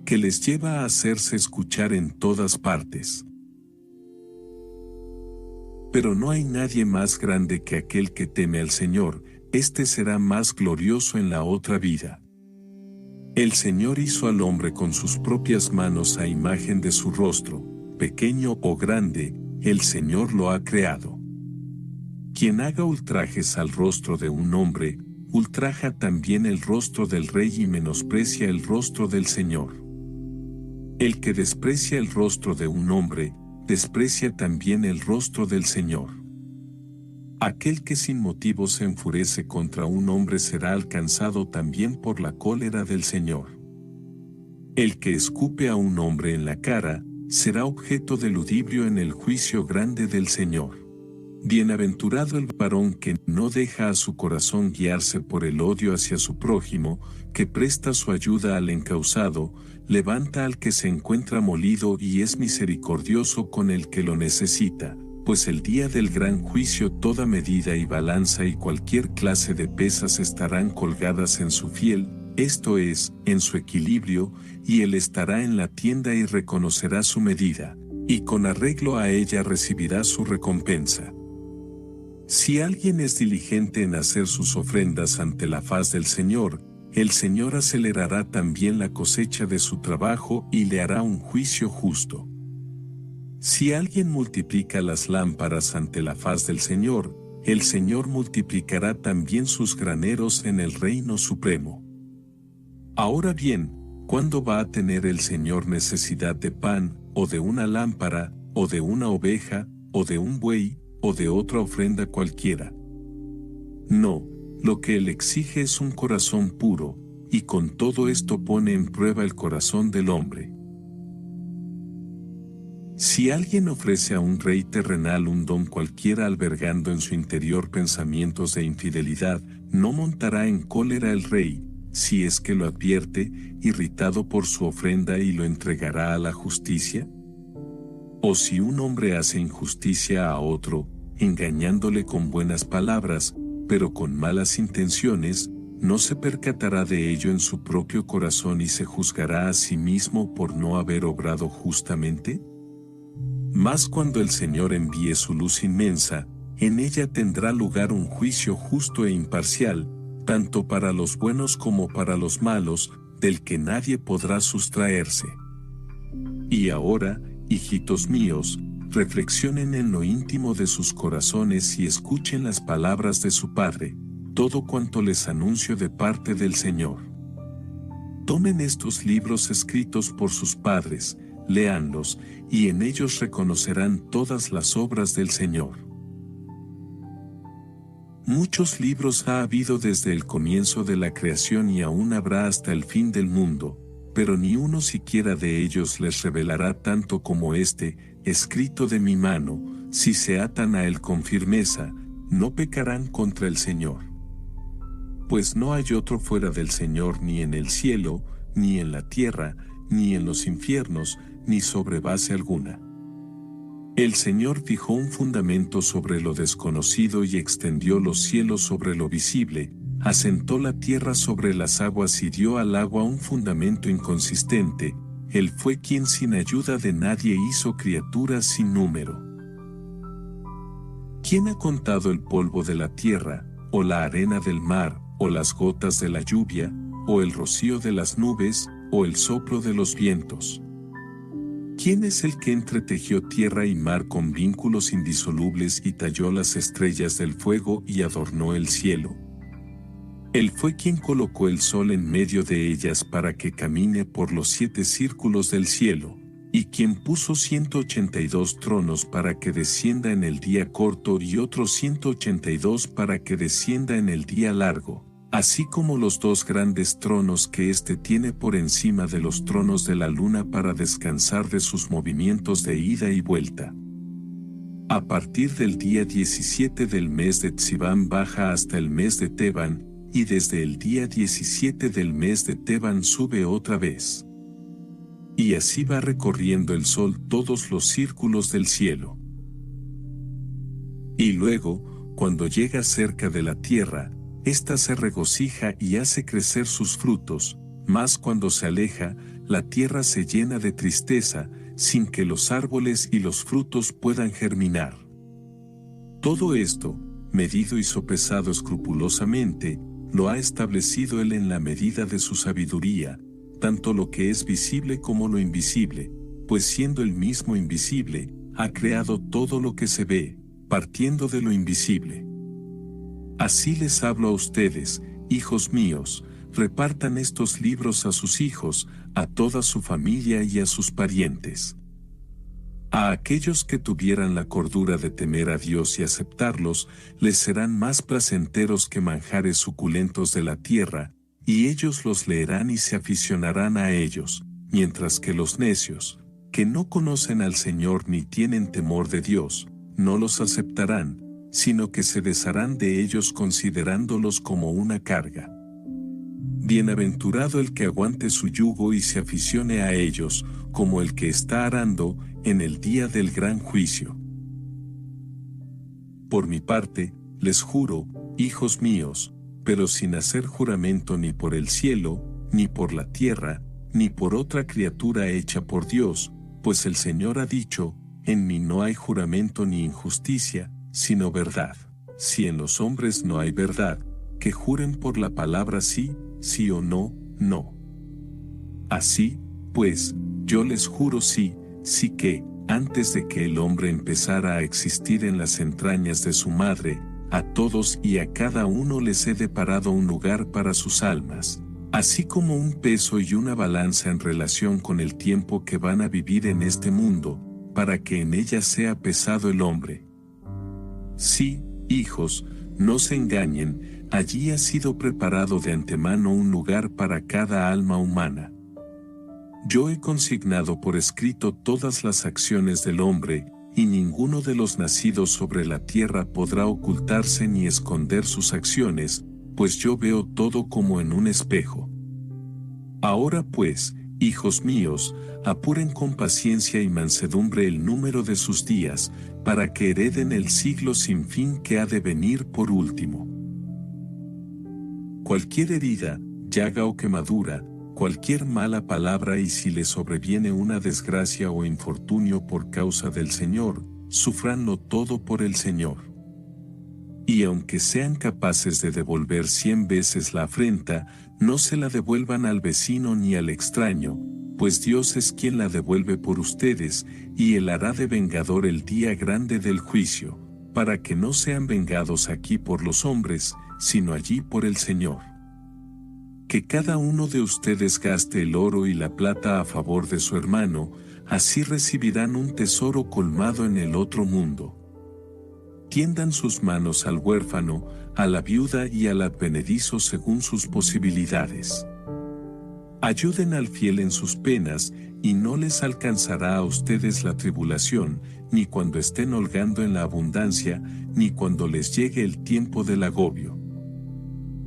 que les lleva a hacerse escuchar en todas partes. Pero no hay nadie más grande que aquel que teme al Señor, este será más glorioso en la otra vida. El Señor hizo al hombre con sus propias manos a imagen de su rostro, pequeño o grande, el Señor lo ha creado. Quien haga ultrajes al rostro de un hombre, ultraja también el rostro del rey y menosprecia el rostro del Señor. El que desprecia el rostro de un hombre, desprecia también el rostro del Señor. Aquel que sin motivo se enfurece contra un hombre será alcanzado también por la cólera del Señor. El que escupe a un hombre en la cara, será objeto de ludibrio en el juicio grande del Señor. Bienaventurado el varón que no deja a su corazón guiarse por el odio hacia su prójimo, que presta su ayuda al encausado, levanta al que se encuentra molido y es misericordioso con el que lo necesita, pues el día del gran juicio toda medida y balanza y cualquier clase de pesas estarán colgadas en su fiel, esto es, en su equilibrio, y él estará en la tienda y reconocerá su medida, y con arreglo a ella recibirá su recompensa. Si alguien es diligente en hacer sus ofrendas ante la faz del Señor, el Señor acelerará también la cosecha de su trabajo y le hará un juicio justo. Si alguien multiplica las lámparas ante la faz del Señor, el Señor multiplicará también sus graneros en el reino supremo. Ahora bien, ¿cuándo va a tener el Señor necesidad de pan, o de una lámpara, o de una oveja, o de un buey, o de otra ofrenda cualquiera? No, lo que Él exige es un corazón puro, y con todo esto pone en prueba el corazón del hombre. Si alguien ofrece a un rey terrenal un don cualquiera albergando en su interior pensamientos de infidelidad, ¿no montará en cólera el rey, si es que lo advierte, irritado por su ofrenda y lo entregará a la justicia? O si un hombre hace injusticia a otro, engañándole con buenas palabras, pero con malas intenciones, ¿no se percatará de ello en su propio corazón y se juzgará a sí mismo por no haber obrado justamente? Mas cuando el Señor envíe su luz inmensa, en ella tendrá lugar un juicio justo e imparcial, tanto para los buenos como para los malos, del que nadie podrá sustraerse. Y ahora, hijitos míos, reflexionen en lo íntimo de sus corazones y escuchen las palabras de su Padre, todo cuanto les anuncio de parte del Señor. Tomen estos libros escritos por sus padres, léanlos, y en ellos reconocerán todas las obras del Señor. Muchos libros ha habido desde el comienzo de la creación y aún habrá hasta el fin del mundo, pero ni uno siquiera de ellos les revelará tanto como este, escrito de mi mano. Si se atan a él con firmeza, no pecarán contra el Señor. Pues no hay otro fuera del Señor ni en el cielo, ni en la tierra, ni en los infiernos, ni sobre base alguna. El Señor fijó un fundamento sobre lo desconocido y extendió los cielos sobre lo visible, asentó la tierra sobre las aguas y dio al agua un fundamento inconsistente. Él fue quien sin ayuda de nadie hizo criaturas sin número. ¿Quién ha contado el polvo de la tierra, o la arena del mar, o las gotas de la lluvia, o el rocío de las nubes, o el soplo de los vientos? ¿Quién es el que entretejió tierra y mar con vínculos indisolubles y talló las estrellas del fuego y adornó el cielo? Él fue quien colocó el sol en medio de ellas para que camine por los 7 círculos del cielo, y quien puso 182 tronos para que descienda en el día corto y otros 182 para que descienda en el día largo, así como los 2 grandes tronos que éste tiene por encima de los tronos de la luna para descansar de sus movimientos de ida y vuelta. A partir del día 17 del mes de Tziván baja hasta el mes de Tebán, y desde el día 17 del mes de Tebán sube otra vez. Y así va recorriendo el sol todos los círculos del cielo. Y luego, cuando llega cerca de la tierra, ésta se regocija y hace crecer sus frutos, mas cuando se aleja, la tierra se llena de tristeza, sin que los árboles y los frutos puedan germinar. Todo esto, medido y sopesado escrupulosamente, lo ha establecido Él en la medida de su sabiduría, tanto lo que es visible como lo invisible, pues siendo el mismo invisible, ha creado todo lo que se ve, partiendo de lo invisible. Así les hablo a ustedes, hijos míos, repartan estos libros a sus hijos, a toda su familia y a sus parientes. A aquellos que tuvieran la cordura de temer a Dios y aceptarlos, les serán más placenteros que manjares suculentos de la tierra, y ellos los leerán y se aficionarán a ellos, mientras que los necios, que no conocen al Señor ni tienen temor de Dios, no los aceptarán, sino que se desharán de ellos considerándolos como una carga. Bienaventurado el que aguante su yugo y se aficione a ellos, como el que está arando en el día del gran juicio. Por mi parte, les juro, hijos míos, pero sin hacer juramento ni por el cielo, ni por la tierra, ni por otra criatura hecha por Dios, pues el Señor ha dicho, en mí no hay juramento ni injusticia, sino verdad. Si en los hombres no hay verdad, que juren por la palabra sí, sí o no, no. Así, pues, yo les juro sí, sí que, antes de que el hombre empezara a existir en las entrañas de su madre, a todos y a cada uno les he deparado un lugar para sus almas, así como un peso y una balanza en relación con el tiempo que van a vivir en este mundo, para que en ella sea pesado el hombre. Sí, hijos, no se engañen, allí ha sido preparado de antemano un lugar para cada alma humana. Yo he consignado por escrito todas las acciones del hombre, y ninguno de los nacidos sobre la tierra podrá ocultarse ni esconder sus acciones, pues yo veo todo como en un espejo. Ahora pues, hijos míos, apuren con paciencia y mansedumbre el número de sus días, para que hereden el siglo sin fin que ha de venir por último. Cualquier herida, llaga o quemadura, cualquier mala palabra y si le sobreviene una desgracia o infortunio por causa del Señor, sufranlo todo por el Señor. Y aunque sean capaces de devolver 100 veces la afrenta, no se la devuelvan al vecino ni al extraño, pues Dios es quien la devuelve por ustedes, y Él hará de vengador el día grande del juicio, para que no sean vengados aquí por los hombres, sino allí por el Señor. Que cada uno de ustedes gaste el oro y la plata a favor de su hermano, así recibirán un tesoro colmado en el otro mundo. Tiendan sus manos al huérfano, a la viuda y al advenedizo según sus posibilidades. Ayuden al fiel en sus penas, y no les alcanzará a ustedes la tribulación, ni cuando estén holgando en la abundancia, ni cuando les llegue el tiempo del agobio.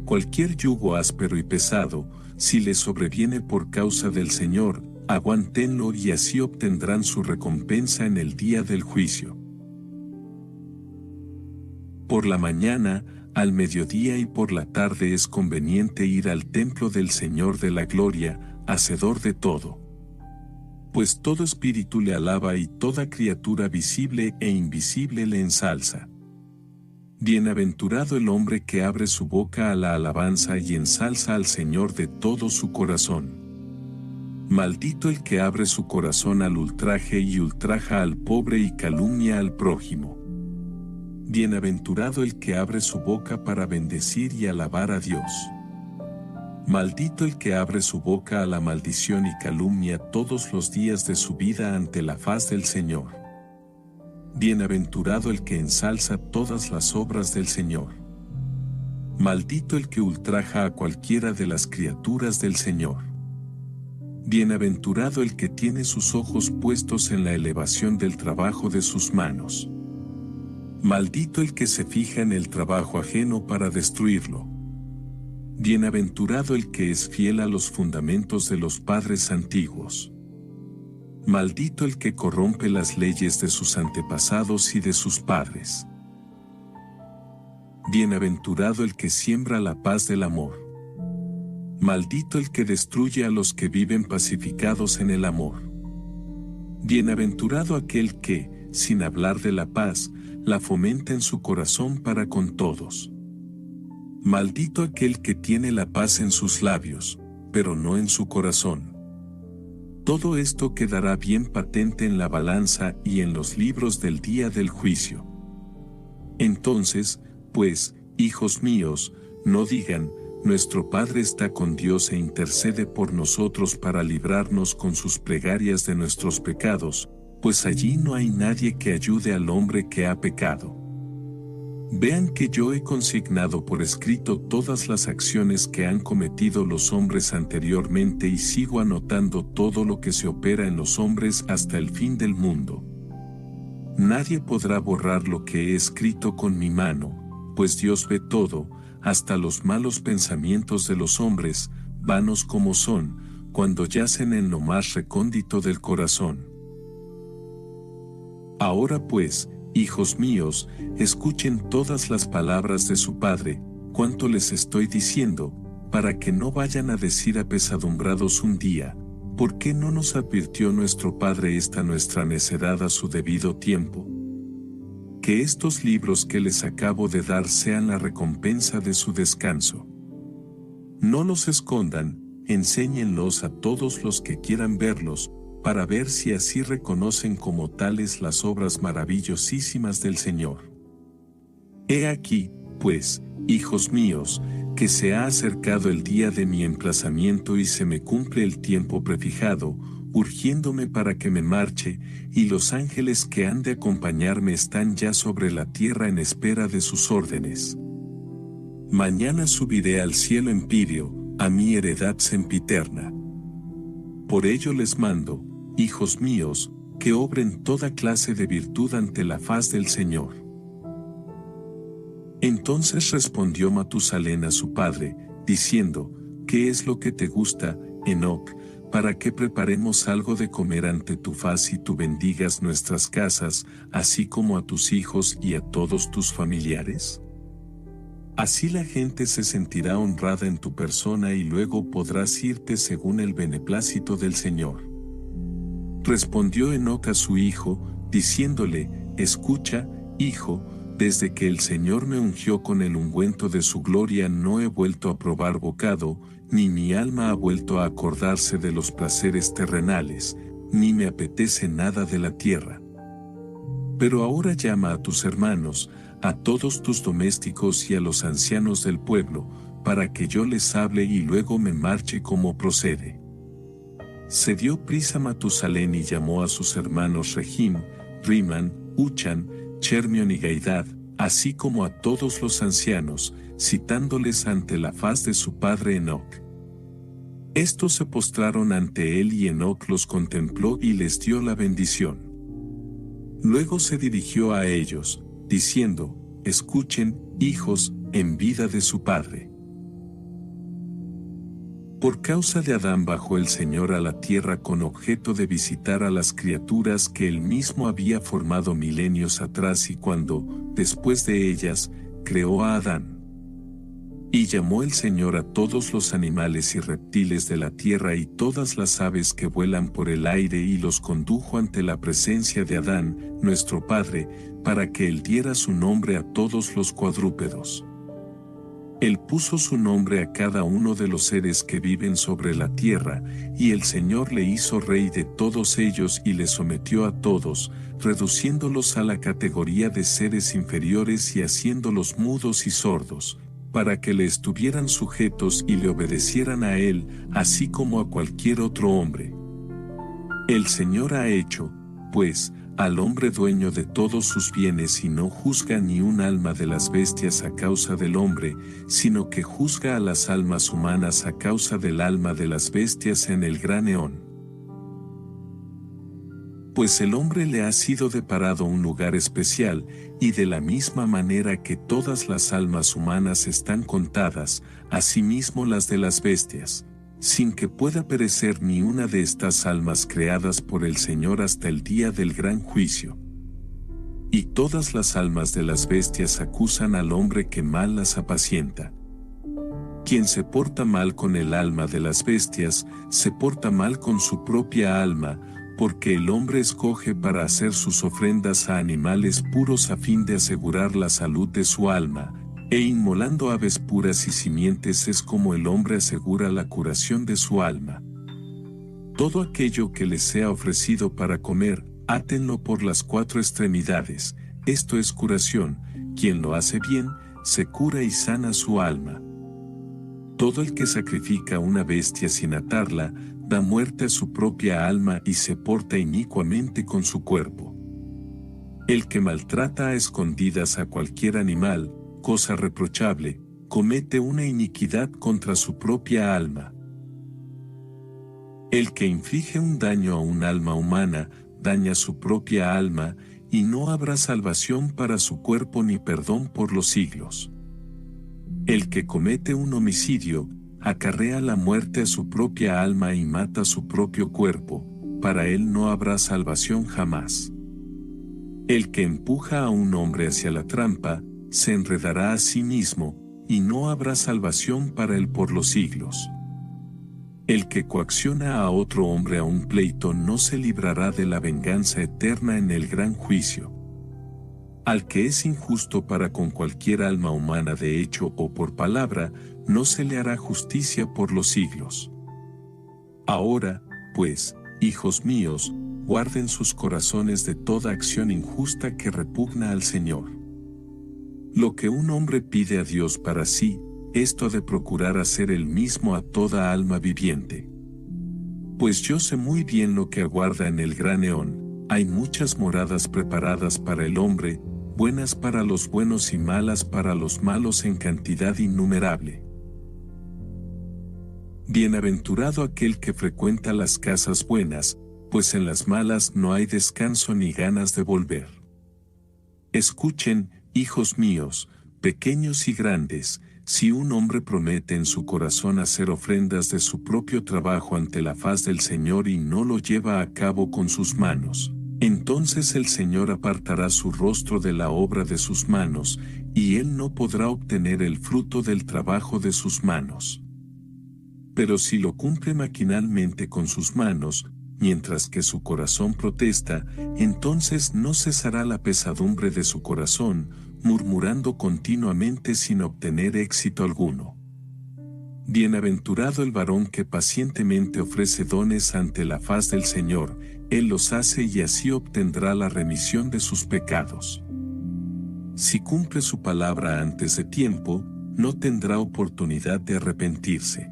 Cualquier yugo áspero y pesado, si les sobreviene por causa del Señor, aguántenlo y así obtendrán su recompensa en el día del juicio. Por la mañana, al mediodía y por la tarde es conveniente ir al templo del Señor de la gloria, hacedor de todo. Pues todo espíritu le alaba y toda criatura visible e invisible le ensalza. Bienaventurado el hombre que abre su boca a la alabanza y ensalza al Señor de todo su corazón. Maldito el que abre su corazón al ultraje y ultraja al pobre y calumnia al prójimo. Bienaventurado el que abre su boca para bendecir y alabar a Dios. Maldito el que abre su boca a la maldición y calumnia todos los días de su vida ante la faz del Señor. Bienaventurado el que ensalza todas las obras del Señor. Maldito el que ultraja a cualquiera de las criaturas del Señor. Bienaventurado el que tiene sus ojos puestos en la elevación del trabajo de sus manos. Maldito el que se fija en el trabajo ajeno para destruirlo. Bienaventurado el que es fiel a los fundamentos de los padres antiguos. Maldito el que corrompe las leyes de sus antepasados y de sus padres. Bienaventurado el que siembra la paz del amor. Maldito el que destruye a los que viven pacificados en el amor. Bienaventurado aquel que, sin hablar de la paz, la fomenta en su corazón para con todos. Maldito aquel que tiene la paz en sus labios, pero no en su corazón. Todo esto quedará bien patente en la balanza y en los libros del día del juicio. Entonces, pues, hijos míos, no digan, nuestro Padre está con Dios e intercede por nosotros para librarnos con sus plegarias de nuestros pecados, pues allí no hay nadie que ayude al hombre que ha pecado. Vean que yo he consignado por escrito todas las acciones que han cometido los hombres anteriormente y sigo anotando todo lo que se opera en los hombres hasta el fin del mundo. Nadie podrá borrar lo que he escrito con mi mano, pues Dios ve todo, hasta los malos pensamientos de los hombres, vanos como son, cuando yacen en lo más recóndito del corazón. Ahora pues, hijos míos, escuchen todas las palabras de su Padre, cuanto les estoy diciendo, para que no vayan a decir apesadumbrados un día, ¿por qué no nos advirtió nuestro Padre esta nuestra necedad a su debido tiempo? Que estos libros que les acabo de dar sean la recompensa de su descanso. No los escondan, enséñenlos a todos los que quieran verlos, para ver si así reconocen como tales las obras maravillosísimas del Señor. He aquí, pues, hijos míos, que se ha acercado el día de mi emplazamiento y se me cumple el tiempo prefijado, urgiéndome para que me marche, y los ángeles que han de acompañarme están ya sobre la tierra en espera de sus órdenes. Mañana subiré al cielo empíreo, a mi heredad sempiterna. Por ello les mando, hijos míos, que obren toda clase de virtud ante la faz del Señor. Entonces respondió Matusalén a su padre, diciendo, ¿qué es lo que te gusta, Enoc, para que preparemos algo de comer ante tu faz y tú bendigas nuestras casas, así como a tus hijos y a todos tus familiares? Así la gente se sentirá honrada en tu persona y luego podrás irte según el beneplácito del Señor. Respondió Enoc a su hijo, diciéndole, escucha, hijo, desde que el Señor me ungió con el ungüento de su gloria no he vuelto a probar bocado, ni mi alma ha vuelto a acordarse de los placeres terrenales, ni me apetece nada de la tierra. Pero ahora llama a tus hermanos, a todos tus domésticos y a los ancianos del pueblo, para que yo les hable y luego me marche como procede. Se dio prisa Matusalén y llamó a sus hermanos Regim, Riman, Uchan, Chermión y Gaidad, así como a todos los ancianos, citándoles ante la faz de su padre Enoc. Estos se postraron ante él y Enoc los contempló y les dio la bendición. Luego se dirigió a ellos, diciendo, escuchen, hijos, en vida de su padre. Por causa de Adán bajó el Señor a la tierra con objeto de visitar a las criaturas que él mismo había formado milenios atrás y cuando, después de ellas, creó a Adán. Y llamó el Señor a todos los animales y reptiles de la tierra y todas las aves que vuelan por el aire y los condujo ante la presencia de Adán, nuestro Padre, para que él diera su nombre a todos los cuadrúpedos. Él puso su nombre a cada uno de los seres que viven sobre la tierra, y el Señor le hizo rey de todos ellos y le sometió a todos, reduciéndolos a la categoría de seres inferiores y haciéndolos mudos y sordos, para que le estuvieran sujetos y le obedecieran a él, así como a cualquier otro hombre. El Señor ha hecho, pues, al hombre dueño de todos sus bienes y no juzga ni un alma de las bestias a causa del hombre, sino que juzga a las almas humanas a causa del alma de las bestias en el gran eón. Pues el hombre le ha sido deparado un lugar especial, y de la misma manera que todas las almas humanas están contadas, asimismo las de las bestias, sin que pueda perecer ni una de estas almas creadas por el Señor hasta el día del gran juicio. Y todas las almas de las bestias acusan al hombre que mal las apacienta. Quien se porta mal con el alma de las bestias, se porta mal con su propia alma, porque el hombre escoge para hacer sus ofrendas a animales puros a fin de asegurar la salud de su alma, e inmolando aves puras y simientes es como el hombre asegura la curación de su alma. Todo aquello que les sea ofrecido para comer, átenlo por las 4 extremidades, esto es curación, Quien lo hace bien, se cura y sana su alma. Todo el que sacrifica una bestia sin atarla, da muerte a su propia alma y se porta inicuamente con su cuerpo. El que maltrata a escondidas a cualquier animal, cosa reprochable, comete una iniquidad contra su propia alma. El que inflige un daño a un alma humana, daña su propia alma, y no habrá salvación para su cuerpo ni perdón por los siglos. El que comete un homicidio, acarrea la muerte a su propia alma y mata su propio cuerpo, para él no habrá salvación jamás. El que empuja a un hombre hacia la trampa, se enredará a sí mismo, y no habrá salvación para él por los siglos. El que coacciona a otro hombre a un pleito no se librará de la venganza eterna en el gran juicio. Al que es injusto para con cualquier alma humana de hecho o por palabra, no se le hará justicia por los siglos. Ahora, pues, hijos míos, guarden sus corazones de toda acción injusta que repugna al Señor. Lo que un hombre pide a Dios para sí, esto ha de procurar hacer él mismo a toda alma viviente. Pues yo sé muy bien lo que aguarda en el gran eón, hay muchas moradas preparadas para el hombre, buenas para los buenos y malas para los malos en cantidad innumerable. Bienaventurado aquel que frecuenta las casas buenas, pues en las malas no hay descanso ni ganas de volver. Escuchen, hijos míos, pequeños y grandes, si un hombre promete en su corazón hacer ofrendas de su propio trabajo ante la faz del Señor y no lo lleva a cabo con sus manos, entonces el Señor apartará su rostro de la obra de sus manos, y él no podrá obtener el fruto del trabajo de sus manos. Pero si lo cumple maquinalmente con sus manos, mientras que su corazón protesta, entonces no cesará la pesadumbre de su corazón, murmurando continuamente sin obtener éxito alguno. Bienaventurado el varón que pacientemente ofrece dones ante la faz del Señor, él los hace y así obtendrá la remisión de sus pecados. Si cumple su palabra antes de tiempo, no tendrá oportunidad de arrepentirse.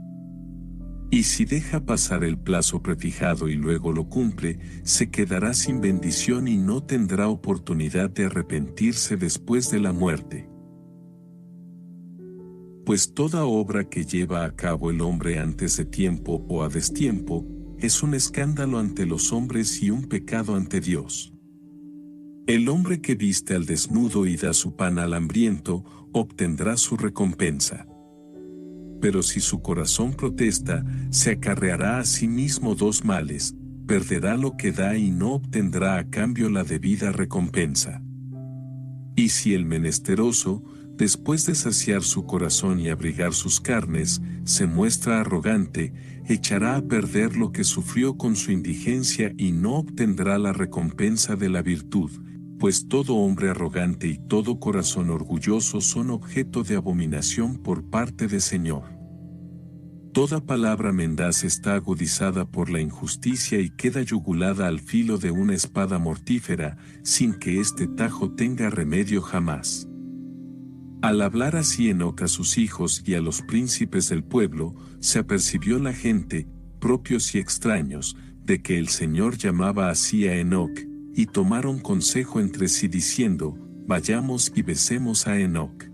Y si deja pasar el plazo prefijado y luego lo cumple, se quedará sin bendición y no tendrá oportunidad de arrepentirse después de la muerte. Pues toda obra que lleva a cabo el hombre antes de tiempo o a destiempo, es un escándalo ante los hombres y un pecado ante Dios. El hombre que viste al desnudo y da su pan al hambriento, obtendrá su recompensa. Pero si su corazón protesta, se acarreará a sí mismo dos males, perderá lo que da y no obtendrá a cambio la debida recompensa. Y si el menesteroso, después de saciar su corazón y abrigar sus carnes, se muestra arrogante, echará a perder lo que sufrió con su indigencia y no obtendrá la recompensa de la virtud, pues todo hombre arrogante y todo corazón orgulloso son objeto de abominación por parte del Señor. Toda palabra mendaz está agudizada por la injusticia y queda yugulada al filo de una espada mortífera, sin que este tajo tenga remedio jamás. Al hablar así Enoc a sus hijos y a los príncipes del pueblo, se apercibió la gente, propios y extraños, de que el Señor llamaba así a Enoc, y tomaron consejo entre sí diciendo, vayamos y besemos a Enoc.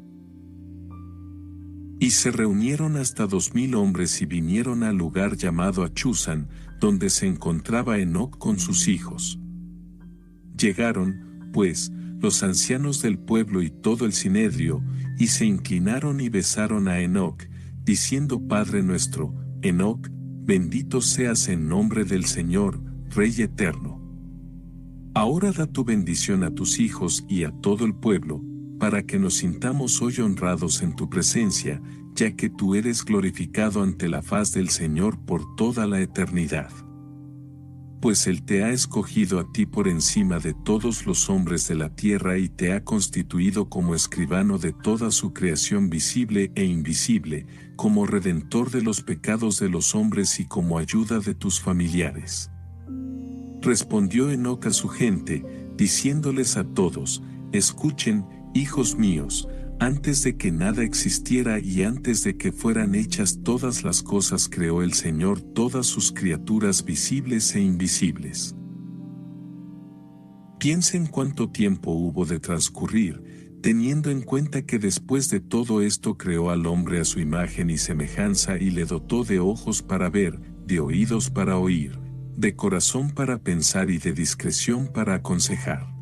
Y se reunieron hasta 2000 hombres y vinieron al lugar llamado Achuzan, donde se encontraba Enoc con sus hijos. Llegaron, pues, los ancianos del pueblo y todo el sinedrio, y se inclinaron y besaron a Enoc, diciendo Padre nuestro, Enoc, bendito seas en nombre del Señor, Rey eterno. Ahora da tu bendición a tus hijos y a todo el pueblo, para que nos sintamos hoy honrados en tu presencia, ya que tú eres glorificado ante la faz del Señor por toda la eternidad. Pues Él te ha escogido a ti por encima de todos los hombres de la tierra y te ha constituido como escribano de toda su creación visible e invisible, como redentor de los pecados de los hombres y como ayuda de tus familiares. Respondió Enoc a su gente, diciéndoles a todos, escuchen, hijos míos, antes de que nada existiera y antes de que fueran hechas todas las cosas creó el Señor todas sus criaturas visibles e invisibles. Piensen cuánto tiempo hubo de transcurrir, teniendo en cuenta que después de todo esto creó al hombre a su imagen y semejanza y le dotó de ojos para ver, de oídos para oír, de corazón para pensar y de discreción para aconsejar.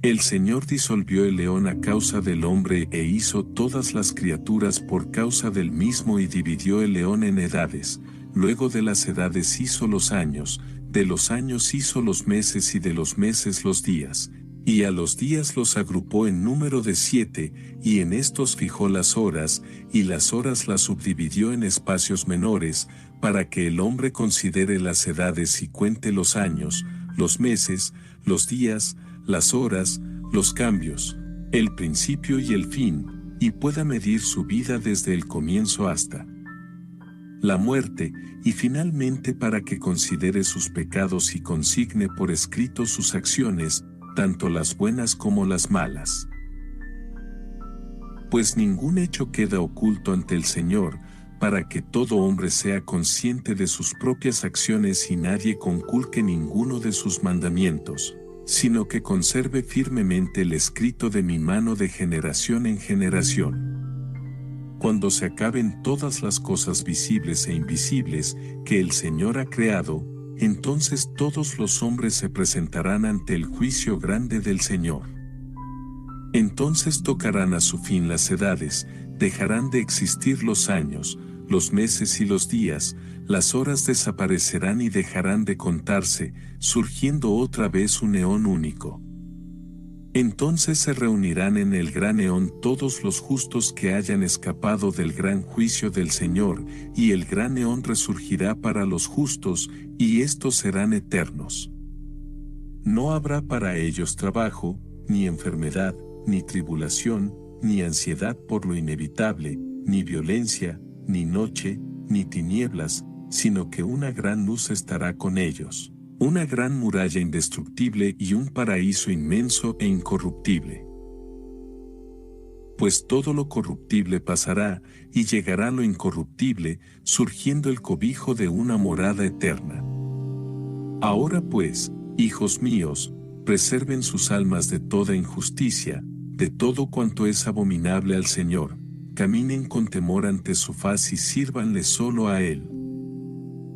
El Señor disolvió el león a causa del hombre e hizo todas las criaturas por causa del mismo y dividió el león en edades, luego de las edades hizo los años, de los años hizo los meses y de los meses los días, y a los días los agrupó en número de 7, y en estos fijó las horas, y las horas las subdividió en espacios menores, para que el hombre considere las edades y cuente los años, los meses, los días, las horas, los cambios, el principio y el fin, y pueda medir su vida desde el comienzo hasta la muerte, y finalmente para que considere sus pecados y consigne por escrito sus acciones, tanto las buenas como las malas. Pues ningún hecho queda oculto ante el Señor, para que todo hombre sea consciente de sus propias acciones y nadie conculque ninguno de sus mandamientos, sino que conserve firmemente el escrito de mi mano de generación en generación. Cuando se acaben todas las cosas visibles e invisibles que el Señor ha creado, entonces todos los hombres se presentarán ante el juicio grande del Señor. Entonces tocarán a su fin las edades, dejarán de existir los años, los meses y los días, las horas desaparecerán y dejarán de contarse, surgiendo otra vez un eón único. Entonces se reunirán en el gran eón todos los justos que hayan escapado del gran juicio del Señor, y el gran eón resurgirá para los justos, y estos serán eternos. No habrá para ellos trabajo, ni enfermedad, ni tribulación, ni ansiedad por lo inevitable, ni violencia, ni noche, ni tinieblas, sino que una gran luz estará con ellos, una gran muralla indestructible y un paraíso inmenso e incorruptible. Pues todo lo corruptible pasará, y llegará lo incorruptible, surgiendo el cobijo de una morada eterna. Ahora pues, hijos míos, preserven sus almas de toda injusticia, de todo cuanto es abominable al Señor, caminen con temor ante su faz y sírvanle solo a Él.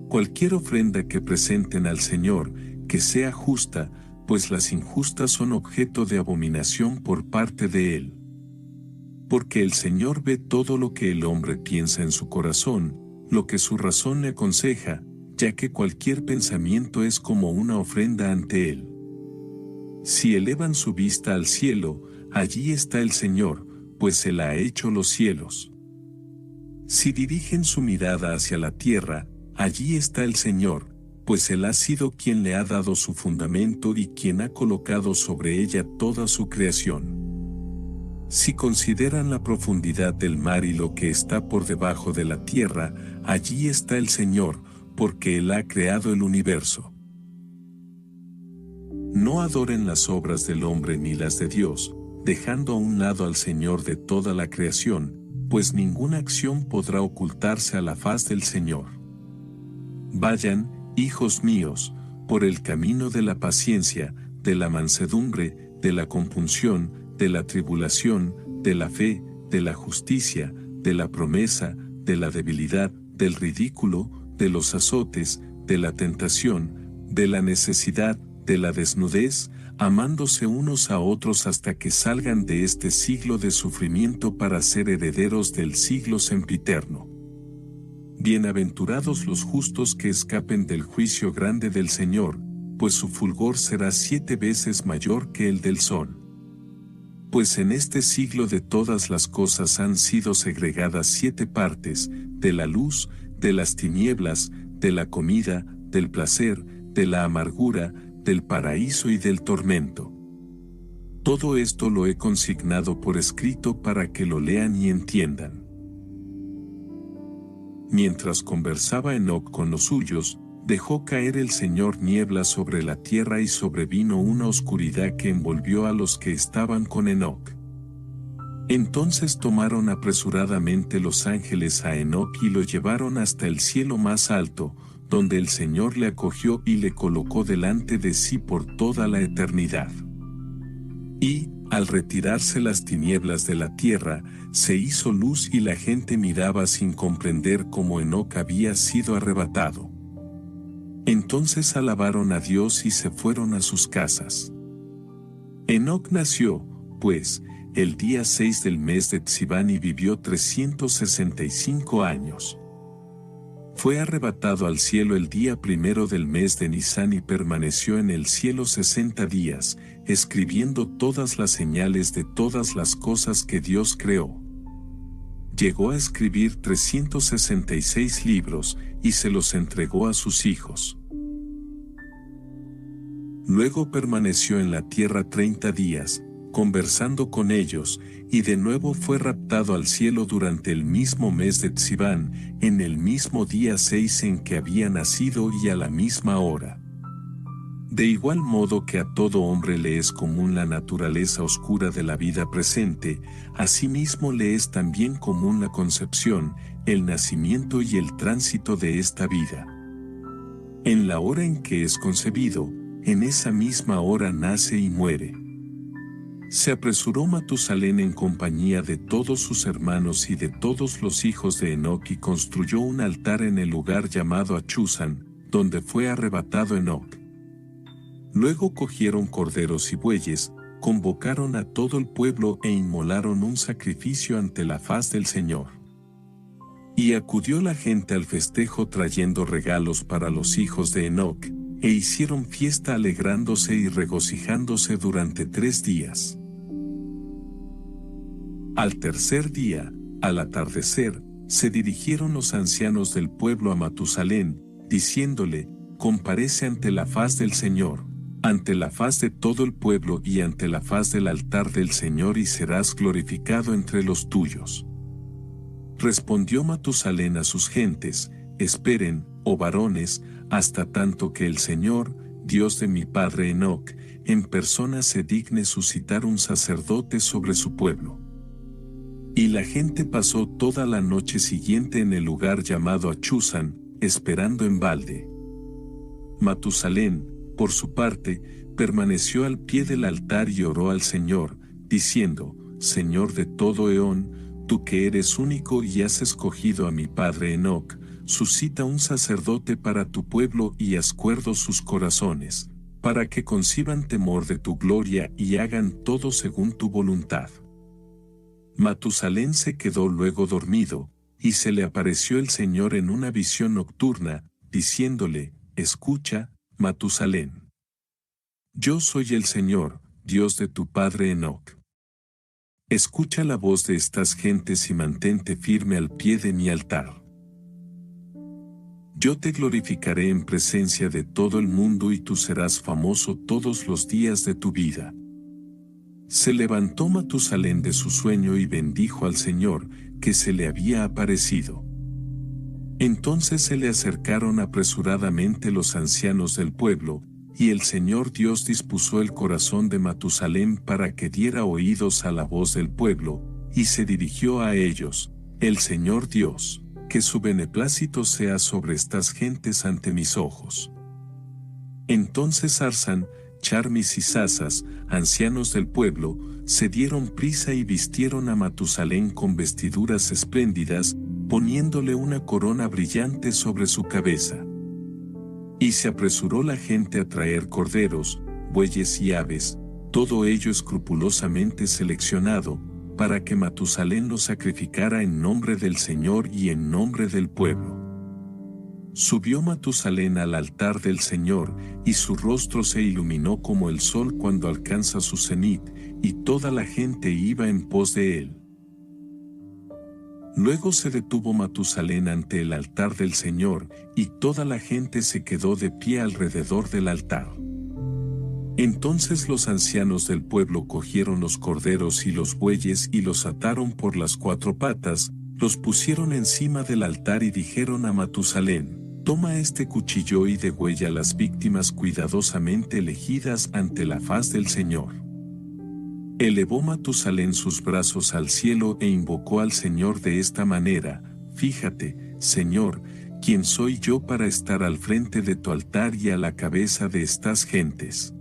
Cualquier ofrenda que presenten al Señor, que sea justa, pues las injustas son objeto de abominación por parte de Él. Porque el Señor ve todo lo que el hombre piensa en su corazón, lo que su razón le aconseja, ya que cualquier pensamiento es como una ofrenda ante Él. Si elevan su vista al cielo, allí está el Señor, pues Él ha hecho los cielos. Si dirigen su mirada hacia la tierra, allí está el Señor, pues Él ha sido quien le ha dado su fundamento y quien ha colocado sobre ella toda su creación. Si consideran la profundidad del mar y lo que está por debajo de la tierra, allí está el Señor, porque Él ha creado el universo. No adoren las obras del hombre ni las de Dios, dejando a un lado al Señor de toda la creación, pues ninguna acción podrá ocultarse a la faz del Señor. Vayan, hijos míos, por el camino de la paciencia, de la mansedumbre, de la compunción, de la tribulación, de la fe, de la justicia, de la promesa, de la debilidad, del ridículo, de los azotes, de la tentación, de la necesidad, de la desnudez, amándose unos a otros hasta que salgan de este siglo de sufrimiento para ser herederos del siglo sempiterno. Bienaventurados los justos que escapen del juicio grande del Señor, pues su fulgor será 7 veces mayor que el del sol. Pues en este siglo de todas las cosas han sido segregadas 7 partes, de la luz, de las tinieblas, de la comida, del placer, de la amargura, del paraíso y del tormento. Todo esto lo he consignado por escrito para que lo lean y entiendan. Mientras conversaba Enoc con los suyos, dejó caer el Señor niebla sobre la tierra y sobrevino una oscuridad que envolvió a los que estaban con Enoc. Entonces tomaron apresuradamente los ángeles a Enoc y lo llevaron hasta el cielo más alto, donde el Señor le acogió y le colocó delante de sí por toda la eternidad. Y, al retirarse las tinieblas de la tierra, se hizo luz y la gente miraba sin comprender cómo Enoc había sido arrebatado. Entonces alabaron a Dios y se fueron a sus casas. Enoc nació, pues, el día 6 del mes de Tsiván y vivió 365 años. Fue arrebatado al cielo el día 1 del mes de Nisán y permaneció en el cielo 60 días, escribiendo todas las señales de todas las cosas que Dios creó. Llegó a escribir 366 libros y se los entregó a sus hijos. Luego permaneció en la tierra 30 días, conversando con ellos, y de nuevo fue raptado al cielo durante el mismo mes de Tsiván, en el mismo día 6 en que había nacido y a la misma hora. De igual modo que a todo hombre le es común la naturaleza oscura de la vida presente, asimismo le es también común la concepción, el nacimiento y el tránsito de esta vida. En la hora en que es concebido, en esa misma hora nace y muere. Se apresuró Matusalén en compañía de todos sus hermanos y de todos los hijos de Enoc y construyó un altar en el lugar llamado Achusán, donde fue arrebatado Enoc. Luego cogieron corderos y bueyes, convocaron a todo el pueblo e inmolaron un sacrificio ante la faz del Señor. Y acudió la gente al festejo trayendo regalos para los hijos de Enoc, e hicieron fiesta alegrándose y regocijándose durante 3 días. Al tercer día, al atardecer, se dirigieron los ancianos del pueblo a Matusalén, diciéndole: comparece ante la faz del Señor, ante la faz de todo el pueblo y ante la faz del altar del Señor y serás glorificado entre los tuyos. Respondió Matusalén a sus gentes: esperen, oh varones, hasta tanto que el Señor, Dios de mi padre Enoc, en persona se digne suscitar un sacerdote sobre su pueblo. Y la gente pasó toda la noche siguiente en el lugar llamado Achusán, esperando en balde. Matusalén, por su parte, permaneció al pie del altar y oró al Señor, diciendo: Señor de todo Eón, tú que eres único y has escogido a mi padre Enoc, suscita un sacerdote para tu pueblo y haz cuerdos sus corazones, para que conciban temor de tu gloria y hagan todo según tu voluntad. Matusalén se quedó luego dormido, y se le apareció el Señor en una visión nocturna, diciéndole: escucha, Matusalén. Yo soy el Señor, Dios de tu padre Enoc. Escucha la voz de estas gentes y mantente firme al pie de mi altar. Yo te glorificaré en presencia de todo el mundo y tú serás famoso todos los días de tu vida. Se levantó Matusalén de su sueño y bendijo al Señor, que se le había aparecido. Entonces se le acercaron apresuradamente los ancianos del pueblo, y el Señor Dios dispuso el corazón de Matusalén para que diera oídos a la voz del pueblo, y se dirigió a ellos: el Señor Dios, que su beneplácito sea sobre estas gentes ante mis ojos. Entonces Arsán, Charmis y Sasas, ancianos del pueblo, se dieron prisa y vistieron a Matusalén con vestiduras espléndidas, poniéndole una corona brillante sobre su cabeza. Y se apresuró la gente a traer corderos, bueyes y aves, todo ello escrupulosamente seleccionado, para que Matusalén lo sacrificara en nombre del Señor y en nombre del pueblo. Subió Matusalén al altar del Señor, y su rostro se iluminó como el sol cuando alcanza su cenit, y toda la gente iba en pos de él. Luego se detuvo Matusalén ante el altar del Señor, y toda la gente se quedó de pie alrededor del altar. Entonces los ancianos del pueblo cogieron los corderos y los bueyes y los ataron por las 4 patas, los pusieron encima del altar y dijeron a Matusalén: toma este cuchillo y degüella las víctimas cuidadosamente elegidas ante la faz del Señor. Elevó Matusalén sus brazos al cielo e invocó al Señor de esta manera: Fíjate, Señor, ¿quién soy yo para estar al frente de tu altar y a la cabeza de estas gentes?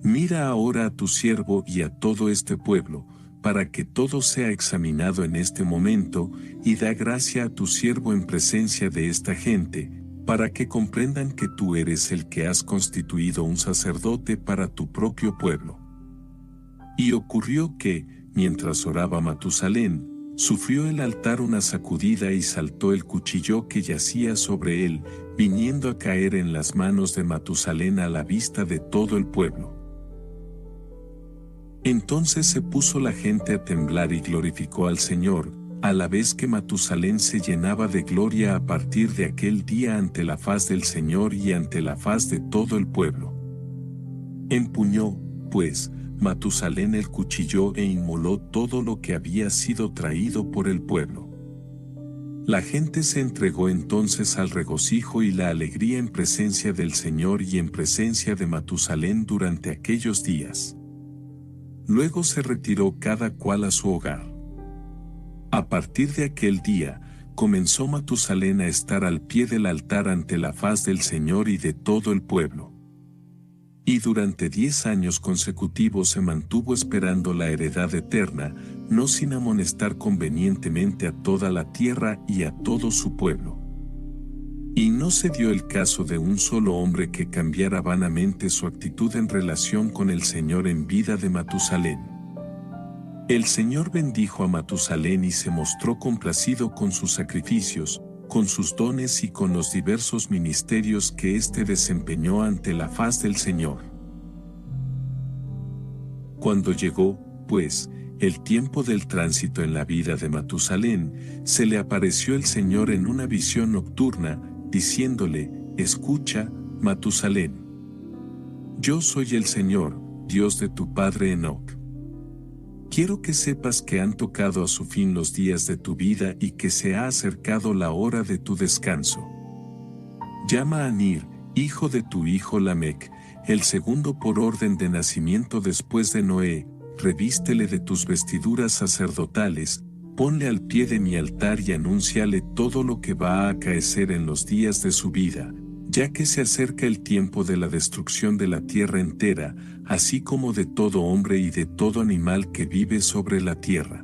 Mira ahora a tu siervo y a todo este pueblo, para que todo sea examinado en este momento, y da gracia a tu siervo en presencia de esta gente, para que comprendan que tú eres el que has constituido un sacerdote para tu propio pueblo. Y ocurrió que, mientras oraba Matusalén, sufrió el altar una sacudida y saltó el cuchillo que yacía sobre él, viniendo a caer en las manos de Matusalén a la vista de todo el pueblo. Entonces se puso la gente a temblar y glorificó al Señor, a la vez que Matusalén se llenaba de gloria a partir de aquel día ante la faz del Señor y ante la faz de todo el pueblo. Empuñó, pues, Matusalén el cuchillo e inmoló todo lo que había sido traído por el pueblo. La gente se entregó entonces al regocijo y la alegría en presencia del Señor y en presencia de Matusalén durante aquellos días. Luego se retiró cada cual a su hogar. A partir de aquel día, comenzó Matusalén a estar al pie del altar ante la faz del Señor y de todo el pueblo. Y durante 10 años consecutivos se mantuvo esperando la heredad eterna, no sin amonestar convenientemente a toda la tierra y a todo su pueblo. Y no se dio el caso de un solo hombre que cambiara vanamente su actitud en relación con el Señor en vida de Matusalén. El Señor bendijo a Matusalén y se mostró complacido con sus sacrificios, con sus dones y con los diversos ministerios que éste desempeñó ante la faz del Señor. Cuando llegó, pues, el tiempo del tránsito en la vida de Matusalén, se le apareció el Señor en una visión nocturna, diciéndole: Escucha, Matusalén. Yo soy el Señor, Dios de tu padre Enoc. Quiero que sepas que han tocado a su fin los días de tu vida y que se ha acercado la hora de tu descanso. Llama a Nir, hijo de tu hijo Lamec, el segundo por orden de nacimiento después de Noé, revístele de tus vestiduras sacerdotales, ponle al pie de mi altar y anúnciale todo lo que va a acaecer en los días de su vida, ya que se acerca el tiempo de la destrucción de la tierra entera, así como de todo hombre y de todo animal que vive sobre la tierra.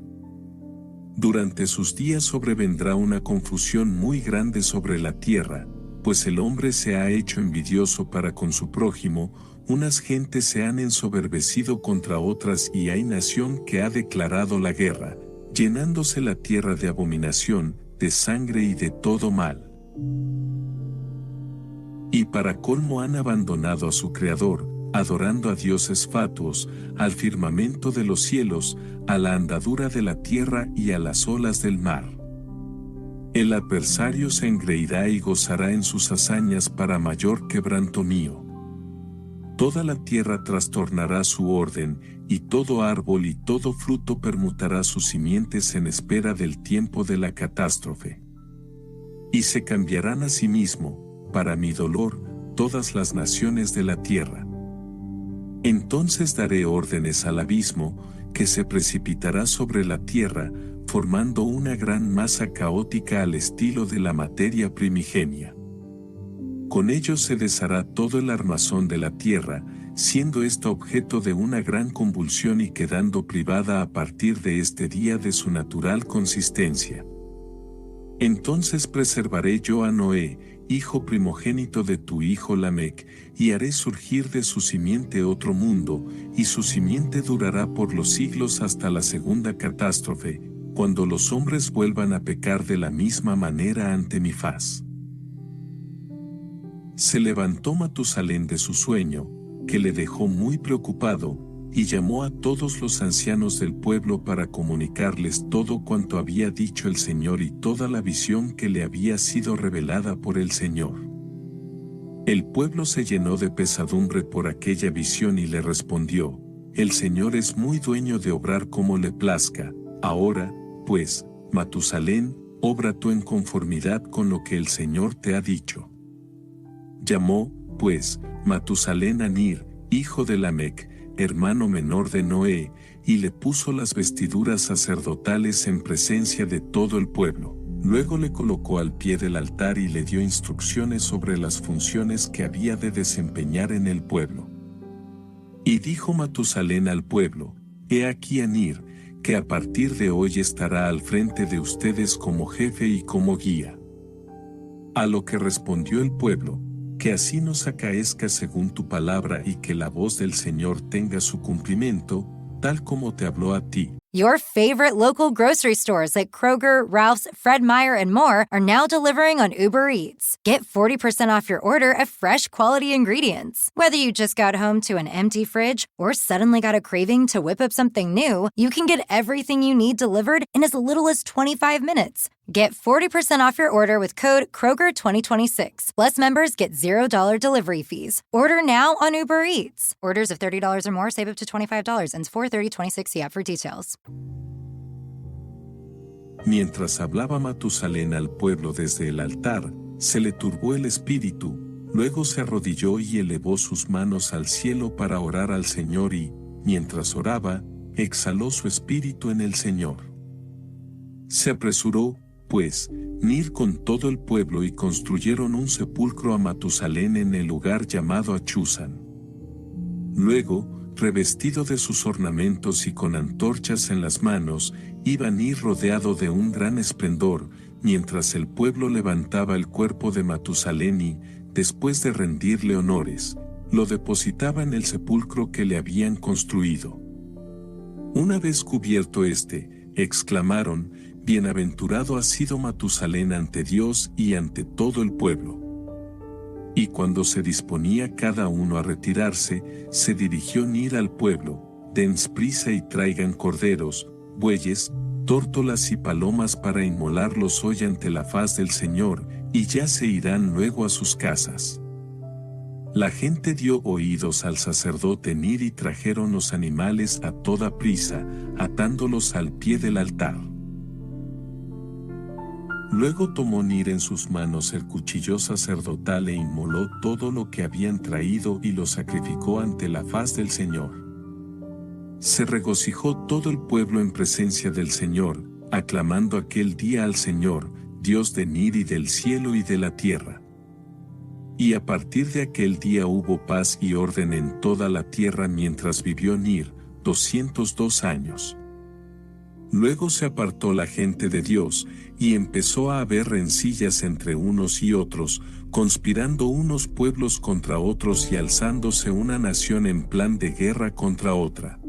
Durante sus días sobrevendrá una confusión muy grande sobre la tierra, pues el hombre se ha hecho envidioso para con su prójimo, unas gentes se han ensoberbecido contra otras y hay nación que ha declarado la guerra, llenándose la tierra de abominación, de sangre y de todo mal. Y para colmo han abandonado a su Creador, adorando a dioses fatuos, al firmamento de los cielos, a la andadura de la tierra y a las olas del mar. El adversario se engreirá y gozará en sus hazañas para mayor quebranto mío. Toda la tierra trastornará su orden, y todo árbol y todo fruto permutará sus simientes en espera del tiempo de la catástrofe. Y se cambiarán a sí mismo, para mi dolor, todas las naciones de la tierra. Entonces daré órdenes al abismo, que se precipitará sobre la tierra, formando una gran masa caótica al estilo de la materia primigenia. Con ello se deshará todo el armazón de la tierra, siendo esta objeto de una gran convulsión y quedando privada a partir de este día de su natural consistencia. Entonces preservaré yo a Noé, hijo primogénito de tu hijo Lamec, y haré surgir de su simiente otro mundo, y su simiente durará por los siglos hasta la segunda catástrofe, cuando los hombres vuelvan a pecar de la misma manera ante mi faz. Se levantó Matusalén de su sueño, que le dejó muy preocupado, y llamó a todos los ancianos del pueblo para comunicarles todo cuanto había dicho el Señor y toda la visión que le había sido revelada por el Señor. El pueblo se llenó de pesadumbre por aquella visión y le respondió: El Señor es muy dueño de obrar como le plazca. Ahora, pues, Matusalén, obra tú en conformidad con lo que el Señor te ha dicho. Llamó, pues, Matusalén a Nir, hijo de Lamec, hermano menor de Noé, y le puso las vestiduras sacerdotales en presencia de todo el pueblo. Luego le colocó al pie del altar y le dio instrucciones sobre las funciones que había de desempeñar en el pueblo. Y dijo Matusalén al pueblo: He aquí a Nir, que a partir de hoy estará al frente de ustedes como jefe y como guía. A lo que respondió el pueblo: Que así nos acaezca según tu palabra y que la voz del Señor tenga su cumplimiento, tal como te habló a ti. Your favorite local grocery stores like Kroger, Ralph's, Fred Meyer, and more are now delivering on Uber Eats. Get 40% off your order of fresh, quality ingredients. Whether you just got home to an empty fridge or suddenly got a craving to whip up something new, you can get everything you need delivered in as little as 25 minutes. Get 40% off your order with code Kroger2026. Plus, members get $0 delivery fees. Order now on Uber Eats. Orders of $30 or more save up to $25. Ends 4/30/26. See app for details. Mientras hablaba Matusalén al pueblo desde el altar, se le turbó el espíritu, luego se arrodilló y elevó sus manos al cielo para orar al Señor y, mientras oraba, exhaló su espíritu en el Señor. Se apresuró, pues, Nir con todo el pueblo y construyeron un sepulcro a Matusalén en el lugar llamado Achúzan. Luego, revestido de sus ornamentos y con antorchas en las manos, iba Nir rodeado de un gran esplendor, mientras el pueblo levantaba el cuerpo de Matusalén y, después de rendirle honores, lo depositaba en el sepulcro que le habían construido. Una vez cubierto exclamaron: Bienaventurado ha sido Matusalén ante Dios y ante todo el pueblo. Y cuando se disponía cada uno a retirarse, se dirigió Nir al pueblo: Den prisa y traigan corderos, bueyes, tórtolas y palomas para inmolarlos hoy ante la faz del Señor, y ya se irán luego a sus casas. La gente dio oídos al sacerdote Nir y trajeron los animales a toda prisa, atándolos al pie del altar. Luego tomó Nir en sus manos el cuchillo sacerdotal e inmoló todo lo que habían traído y lo sacrificó ante la faz del Señor. Se regocijó todo el pueblo en presencia del Señor, aclamando aquel día al Señor, Dios de Nir y del cielo y de la tierra. Y a partir de aquel día hubo paz y orden en toda la tierra mientras vivió Nir, 202 años. Luego se apartó la gente de Dios, y empezó a haber rencillas entre unos y otros, conspirando unos pueblos contra otros y alzándose una nación en plan de guerra contra otra.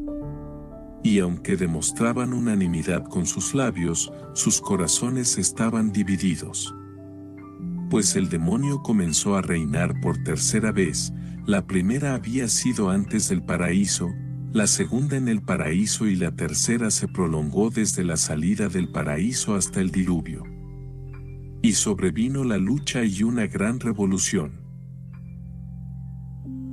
Y aunque demostraban unanimidad con sus labios, sus corazones estaban divididos. Pues el demonio comenzó a reinar por tercera vez. La primera había sido antes del paraíso, la segunda en el paraíso y la tercera se prolongó desde la salida del paraíso hasta el diluvio. Y sobrevino la lucha y una gran revolución.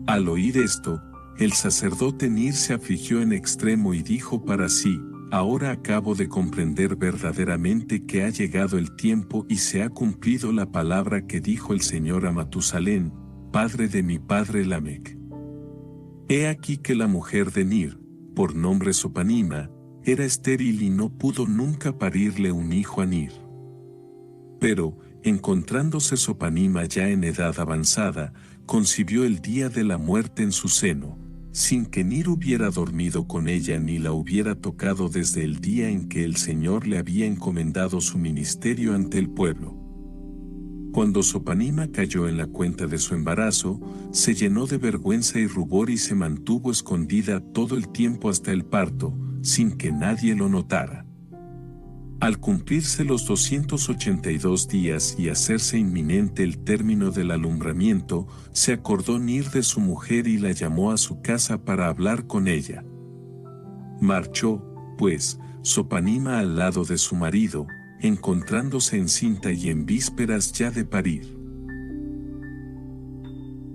Al oír esto, el sacerdote Nir se afligió en extremo y dijo para sí: Ahora acabo de comprender verdaderamente que ha llegado el tiempo y se ha cumplido la palabra que dijo el Señor a Matusalén, padre de mi padre Lamec. He aquí que la mujer de Nir, por nombre Sopanima, era estéril y no pudo nunca parirle un hijo a Nir. Pero, encontrándose Sopanima ya en edad avanzada, concibió el día de la muerte en su seno, sin que Nir hubiera dormido con ella ni la hubiera tocado desde el día en que el Señor le había encomendado su ministerio ante el pueblo. Cuando Sopanima cayó en la cuenta de su embarazo, se llenó de vergüenza y rubor y se mantuvo escondida todo el tiempo hasta el parto, sin que nadie lo notara. Al cumplirse los 282 días y hacerse inminente el término del alumbramiento, se acordó Nir de su mujer y la llamó a su casa para hablar con ella. Marchó, pues, Sopanima al lado de su marido, encontrándose encinta y en vísperas ya de parir.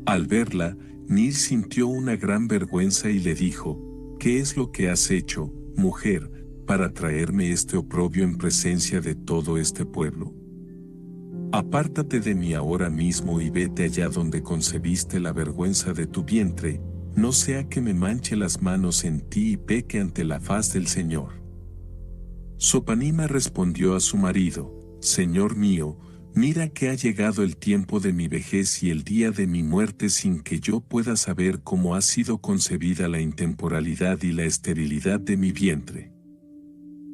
Al verla, Nir sintió una gran vergüenza y le dijo: ¿Qué es lo que has hecho, mujer, para traerme este oprobio en presencia de todo este pueblo? Apártate de mí ahora mismo y vete allá donde concebiste la vergüenza de tu vientre, no sea que me manche las manos en ti y peque ante la faz del Señor. Sopanima respondió a su marido: Señor mío, mira que ha llegado el tiempo de mi vejez y el día de mi muerte sin que yo pueda saber cómo ha sido concebida la intemporalidad y la esterilidad de mi vientre.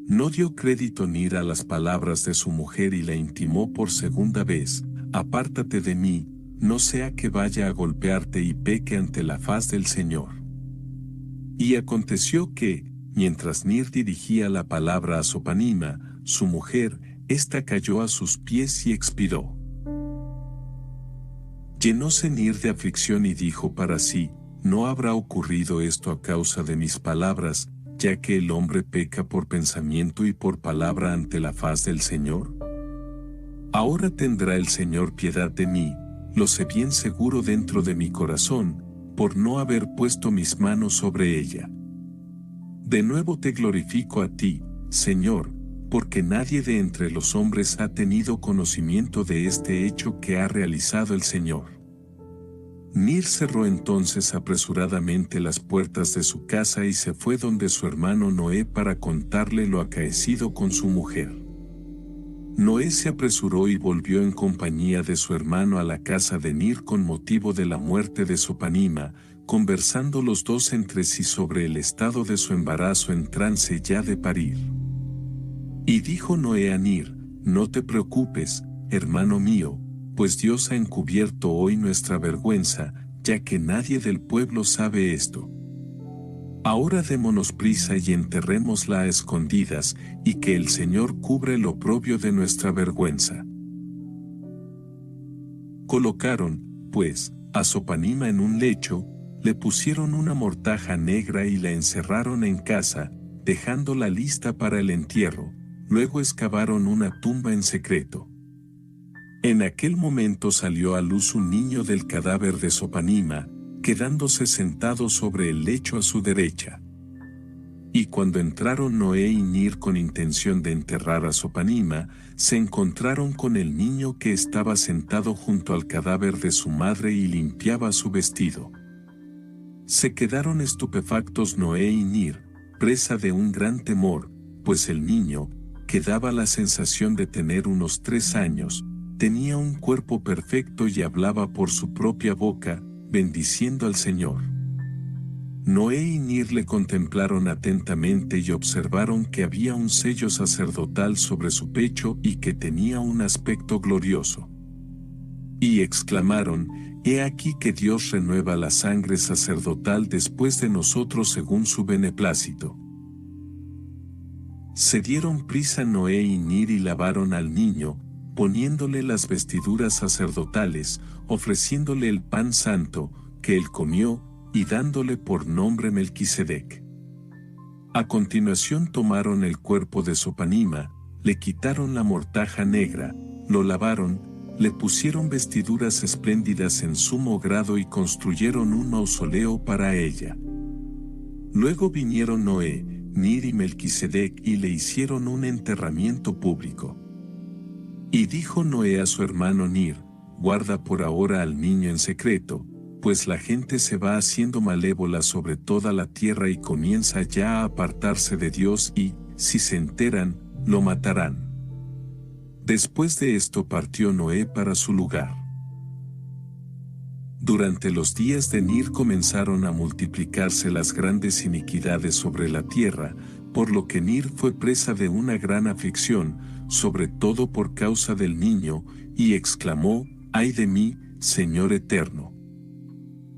No dio crédito Nir a las palabras de su mujer y la intimó por segunda vez: apártate de mí, no sea que vaya a golpearte y peque ante la faz del Señor. Y aconteció que, mientras Nir dirigía la palabra a Sopanima, su mujer, ésta cayó a sus pies y expiró. Llenóse Nir de aflicción y dijo para sí: ¿no habrá ocurrido esto a causa de mis palabras, ya que el hombre peca por pensamiento y por palabra ante la faz del Señor? Ahora tendrá el Señor piedad de mí, lo sé bien seguro dentro de mi corazón, por no haber puesto mis manos sobre ella. De nuevo te glorifico a ti, Señor, porque nadie de entre los hombres ha tenido conocimiento de este hecho que ha realizado el Señor. Nir cerró entonces apresuradamente las puertas de su casa y se fue donde su hermano Noé para contarle lo acaecido con su mujer. Noé se apresuró y volvió en compañía de su hermano a la casa de Nir con motivo de la muerte de Sopanima, conversando los dos entre sí sobre el estado de su embarazo en trance ya de parir. Y dijo Noé a Nir: no te preocupes, hermano mío, pues Dios ha encubierto hoy nuestra vergüenza, ya que nadie del pueblo sabe esto. Ahora démonos prisa y enterrémosla a escondidas, y que el Señor cubre el oprobio de nuestra vergüenza. Colocaron, pues, a Sopanima en un lecho, le pusieron una mortaja negra y la encerraron en casa, dejándola lista para el entierro. Luego excavaron una tumba en secreto. En aquel momento salió a luz un niño del cadáver de Sopanima, quedándose sentado sobre el lecho a su derecha. Y cuando entraron Noé y Nir con intención de enterrar a Sopanima, se encontraron con el niño que estaba sentado junto al cadáver de su madre y limpiaba su vestido. Se quedaron estupefactos Noé y Nir, presa de un gran temor, pues el niño, que daba la sensación de tener unos 3 años, tenía un cuerpo perfecto y hablaba por su propia boca, bendiciendo al Señor. Noé y Nir le contemplaron atentamente y observaron que había un sello sacerdotal sobre su pecho y que tenía un aspecto glorioso. Y exclamaron: He aquí que Dios renueva la sangre sacerdotal después de nosotros según su beneplácito. Se dieron prisa Noé y Nir y lavaron al niño, poniéndole las vestiduras sacerdotales, ofreciéndole el pan santo, que él comió, y dándole por nombre Melquisedec. A continuación tomaron el cuerpo de Sopanima, le quitaron la mortaja negra, lo lavaron, le pusieron vestiduras espléndidas en sumo grado y construyeron un mausoleo para ella. Luego vinieron Noé, Nir y Melquisedec y le hicieron un enterramiento público. Y dijo Noé a su hermano Nir: guarda por ahora al niño en secreto, pues la gente se va haciendo malévola sobre toda la tierra y comienza ya a apartarse de Dios y, si se enteran, lo matarán. Después de esto partió Noé para su lugar. Durante los días de Nir comenzaron a multiplicarse las grandes iniquidades sobre la tierra, por lo que Nir fue presa de una gran aflicción, sobre todo por causa del niño, y exclamó: ¡ay de mí, Señor eterno!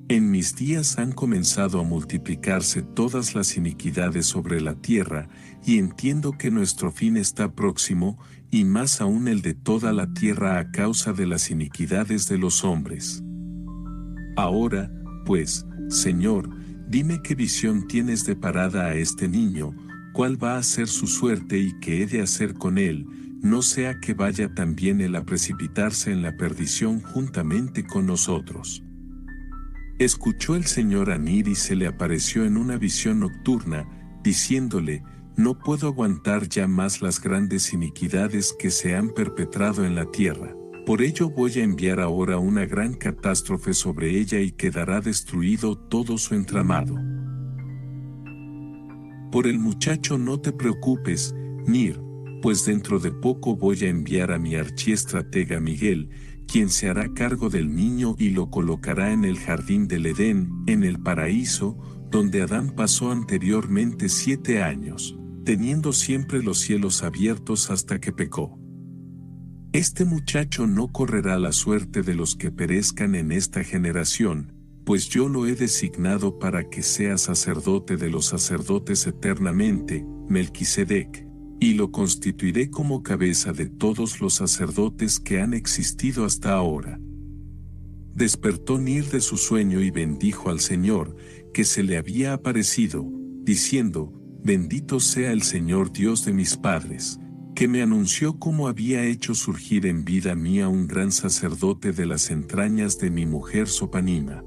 En mis días han comenzado a multiplicarse todas las iniquidades sobre la tierra, y entiendo que nuestro fin está próximo, y más aún el de toda la tierra a causa de las iniquidades de los hombres. Ahora, pues, Señor, dime qué visión tienes deparada a este niño, cuál va a ser su suerte y qué he de hacer con él, no sea que vaya también él a precipitarse en la perdición juntamente con nosotros. Escuchó el Señor a Nir y se le apareció en una visión nocturna, diciéndole: no puedo aguantar ya más las grandes iniquidades que se han perpetrado en la tierra. Por ello voy a enviar ahora una gran catástrofe sobre ella y quedará destruido todo su entramado. Por el muchacho no te preocupes, Nir, pues dentro de poco voy a enviar a mi archiestratega Miguel, quien se hará cargo del niño y lo colocará en el jardín del Edén, en el paraíso, donde Adán pasó anteriormente 7 años, teniendo siempre los cielos abiertos hasta que pecó. Este muchacho no correrá la suerte de los que perezcan en esta generación, pues yo lo he designado para que sea sacerdote de los sacerdotes eternamente, Melquisedec, y lo constituiré como cabeza de todos los sacerdotes que han existido hasta ahora. Despertó Nir de su sueño y bendijo al Señor, que se le había aparecido, diciendo: Bendito sea el Señor Dios de mis padres, que me anunció cómo había hecho surgir en vida mía un gran sacerdote de las entrañas de mi mujer Sopanima.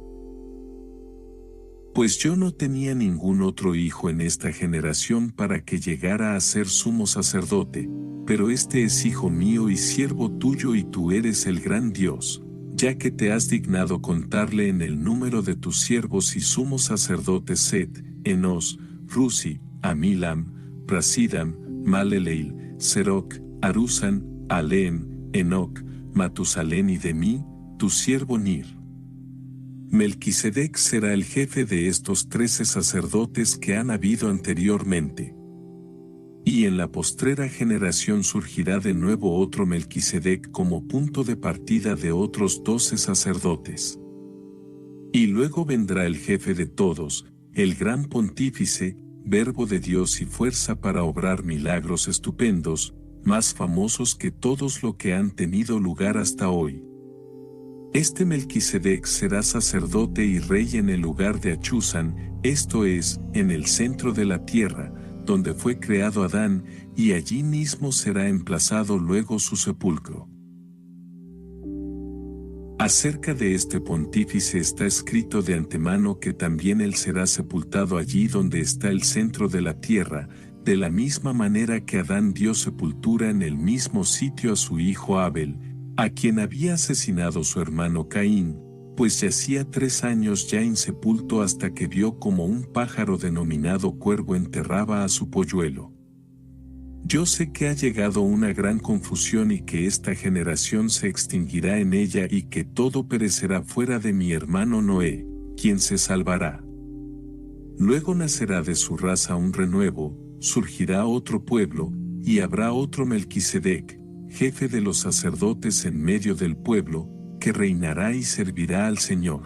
Pues yo no tenía ningún otro hijo en esta generación para que llegara a ser sumo sacerdote, pero este es hijo mío y siervo tuyo y tú eres el gran Dios, ya que te has dignado contarle en el número de tus siervos y sumos sacerdotes Set, Enos, Rusi, Amilam, Prasidam, Maleleil, Seroc, Arusan, Alem, Enoc, Matusalén y de mí, tu siervo Nir. Melquisedec será el jefe de estos 13 sacerdotes que han habido anteriormente. Y en la postrera generación surgirá de nuevo otro Melquisedec como punto de partida de otros 12 sacerdotes. Y luego vendrá el jefe de todos, el gran pontífice, verbo de Dios y fuerza para obrar milagros estupendos, más famosos que todos lo que han tenido lugar hasta hoy. Este Melquisedec será sacerdote y rey en el lugar de Achusán, esto es, en el centro de la tierra, donde fue creado Adán, y allí mismo será emplazado luego su sepulcro. Acerca de este pontífice está escrito de antemano que también él será sepultado allí donde está el centro de la tierra, de la misma manera que Adán dio sepultura en el mismo sitio a su hijo Abel, a quien había asesinado su hermano Caín, pues yacía 3 años ya insepulto hasta que vio como un pájaro denominado cuervo enterraba a su polluelo. Yo sé que ha llegado una gran confusión y que esta generación se extinguirá en ella y que todo perecerá fuera de mi hermano Noé, quien se salvará. Luego nacerá de su raza un renuevo, surgirá otro pueblo, y habrá otro Melquisedec, jefe de los sacerdotes en medio del pueblo, que reinará y servirá al Señor.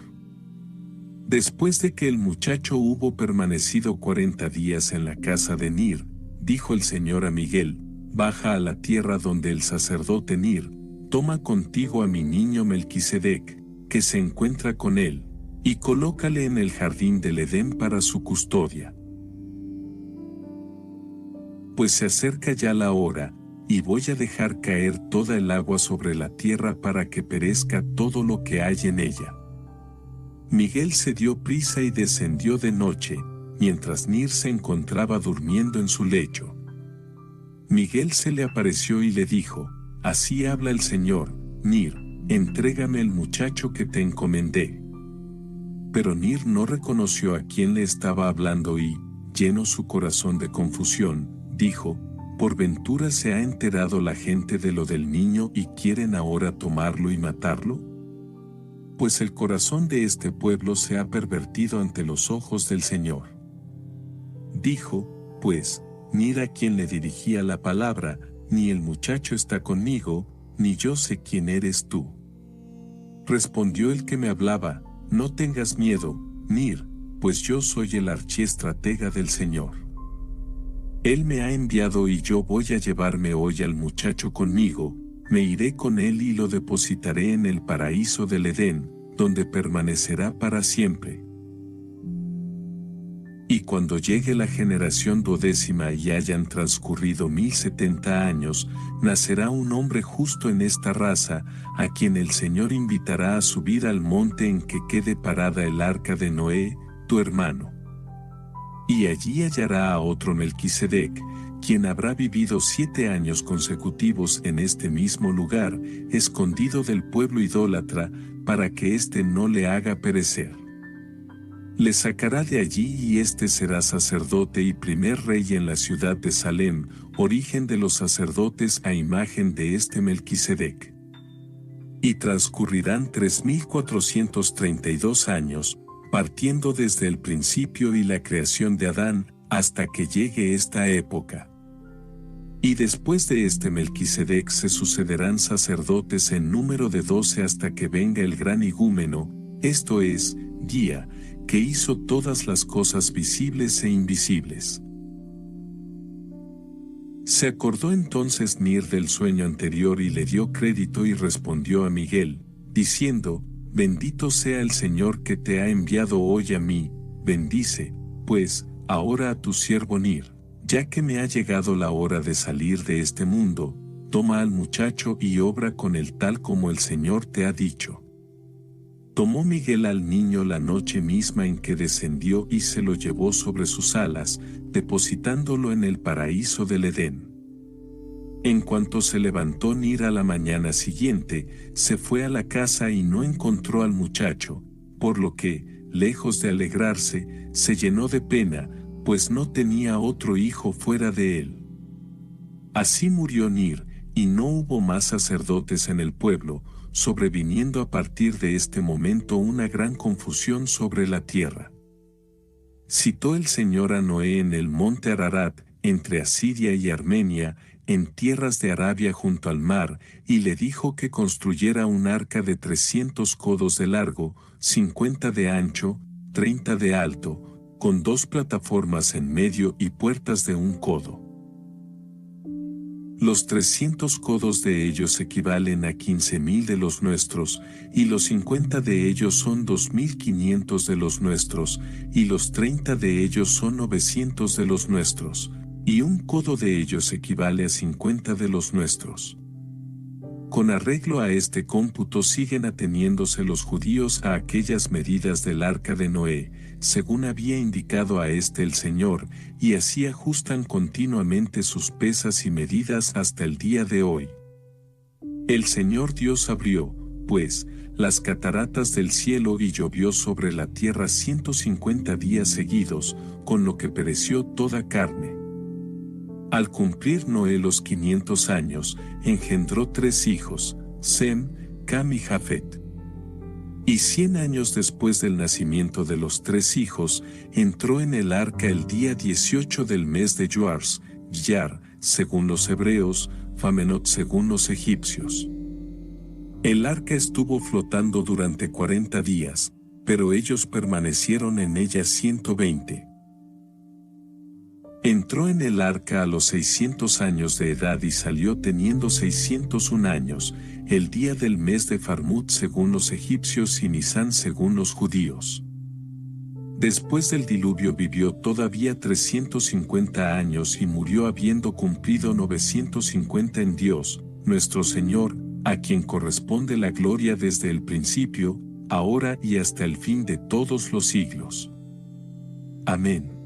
Después de que el muchacho hubo permanecido 40 días en la casa de Nir, dijo el Señor a Miguel: baja a la tierra donde el sacerdote Nir, toma contigo a mi niño Melquisedec, que se encuentra con él, y colócale en el jardín del Edén para su custodia. Pues se acerca ya la hora, y voy a dejar caer toda el agua sobre la tierra para que perezca todo lo que hay en ella. Miguel se dio prisa y descendió de noche, mientras Nir se encontraba durmiendo en su lecho. Miguel se le apareció y le dijo: así habla el Señor, Nir, entrégame el muchacho que te encomendé. Pero Nir no reconoció a quién le estaba hablando y, lleno su corazón de confusión, dijo: ¿por ventura se ha enterado la gente de lo del niño y quieren ahora tomarlo y matarlo? Pues el corazón de este pueblo se ha pervertido ante los ojos del Señor. Dijo, pues, Nir a quien le dirigía la palabra: ni el muchacho está conmigo, ni yo sé quién eres tú. Respondió el que me hablaba: no tengas miedo, Nir, pues yo soy el archiestratega del Señor. Él me ha enviado y yo voy a llevarme hoy al muchacho conmigo, me iré con él y lo depositaré en el paraíso del Edén, donde permanecerá para siempre. Y cuando llegue la generación 12ª y hayan transcurrido 1070 años, nacerá un hombre justo en esta raza, a quien el Señor invitará a subir al monte en que quede parada el arca de Noé, tu hermano. Y allí hallará a otro Melquisedec, quien habrá vivido 7 años consecutivos en este mismo lugar, escondido del pueblo idólatra, para que éste no le haga perecer. Le sacará de allí y éste será sacerdote y primer rey en la ciudad de Salem, origen de los sacerdotes a imagen de este Melquisedec. Y transcurrirán 3432 años, partiendo desde el principio y la creación de Adán, hasta que llegue esta época. Y después de este Melquisedec se sucederán sacerdotes en número de 12 hasta que venga el gran igúmeno, esto es, guía, que hizo todas las cosas visibles e invisibles. Se acordó entonces Nir del sueño anterior y le dio crédito y respondió a Miguel, diciendo, bendito sea el Señor que te ha enviado hoy a mí, bendice, pues, ahora a tu siervo Nir, ya que me ha llegado la hora de salir de este mundo, toma al muchacho y obra con él tal como el Señor te ha dicho. Tomó Miguel al niño la noche misma en que descendió y se lo llevó sobre sus alas, depositándolo en el paraíso del Edén. En cuanto se levantó Nir a la mañana siguiente, se fue a la casa y no encontró al muchacho, por lo que, lejos de alegrarse, se llenó de pena, pues no tenía otro hijo fuera de él. Así murió Nir, y no hubo más sacerdotes en el pueblo, sobreviniendo a partir de este momento una gran confusión sobre la tierra. Citó el Señor a Noé en el monte Ararat, entre Asiria y Armenia, en tierras de Arabia junto al mar, y le dijo que construyera un arca de 300 codos de largo, 50 de ancho, 30 de alto, con 2 plataformas en medio y puertas de 1 codo. Los 300 codos de ellos equivalen a 15.000 de los nuestros, y los 50 de ellos son 2.500 de los nuestros, y los 30 de ellos son 900 de los nuestros, y 1 codo de ellos equivale a 50 de los nuestros. Con arreglo a este cómputo siguen ateniéndose los judíos a aquellas medidas del arca de Noé, según había indicado a este el Señor, y así ajustan continuamente sus pesas y medidas hasta el día de hoy. El Señor Dios abrió, pues, las cataratas del cielo y llovió sobre la tierra 150 días seguidos, con lo que pereció toda carne. Al cumplir Noé los 500 años, engendró 3 hijos, Sem, Cam y Jafet. Y 100 años después del nacimiento de los 3 hijos, entró en el arca el día 18 del mes de Yoars, Yar, según los hebreos, Famenot según los egipcios. El arca estuvo flotando durante 40 días, pero ellos permanecieron en ella 120. Entró en el arca a los 600 años de edad y salió teniendo 601 años, el día del mes de Farmut según los egipcios y Nisán según los judíos. Después del diluvio vivió todavía 350 años y murió habiendo cumplido 950 en Dios, nuestro Señor, a quien corresponde la gloria desde el principio, ahora y hasta el fin de todos los siglos. Amén.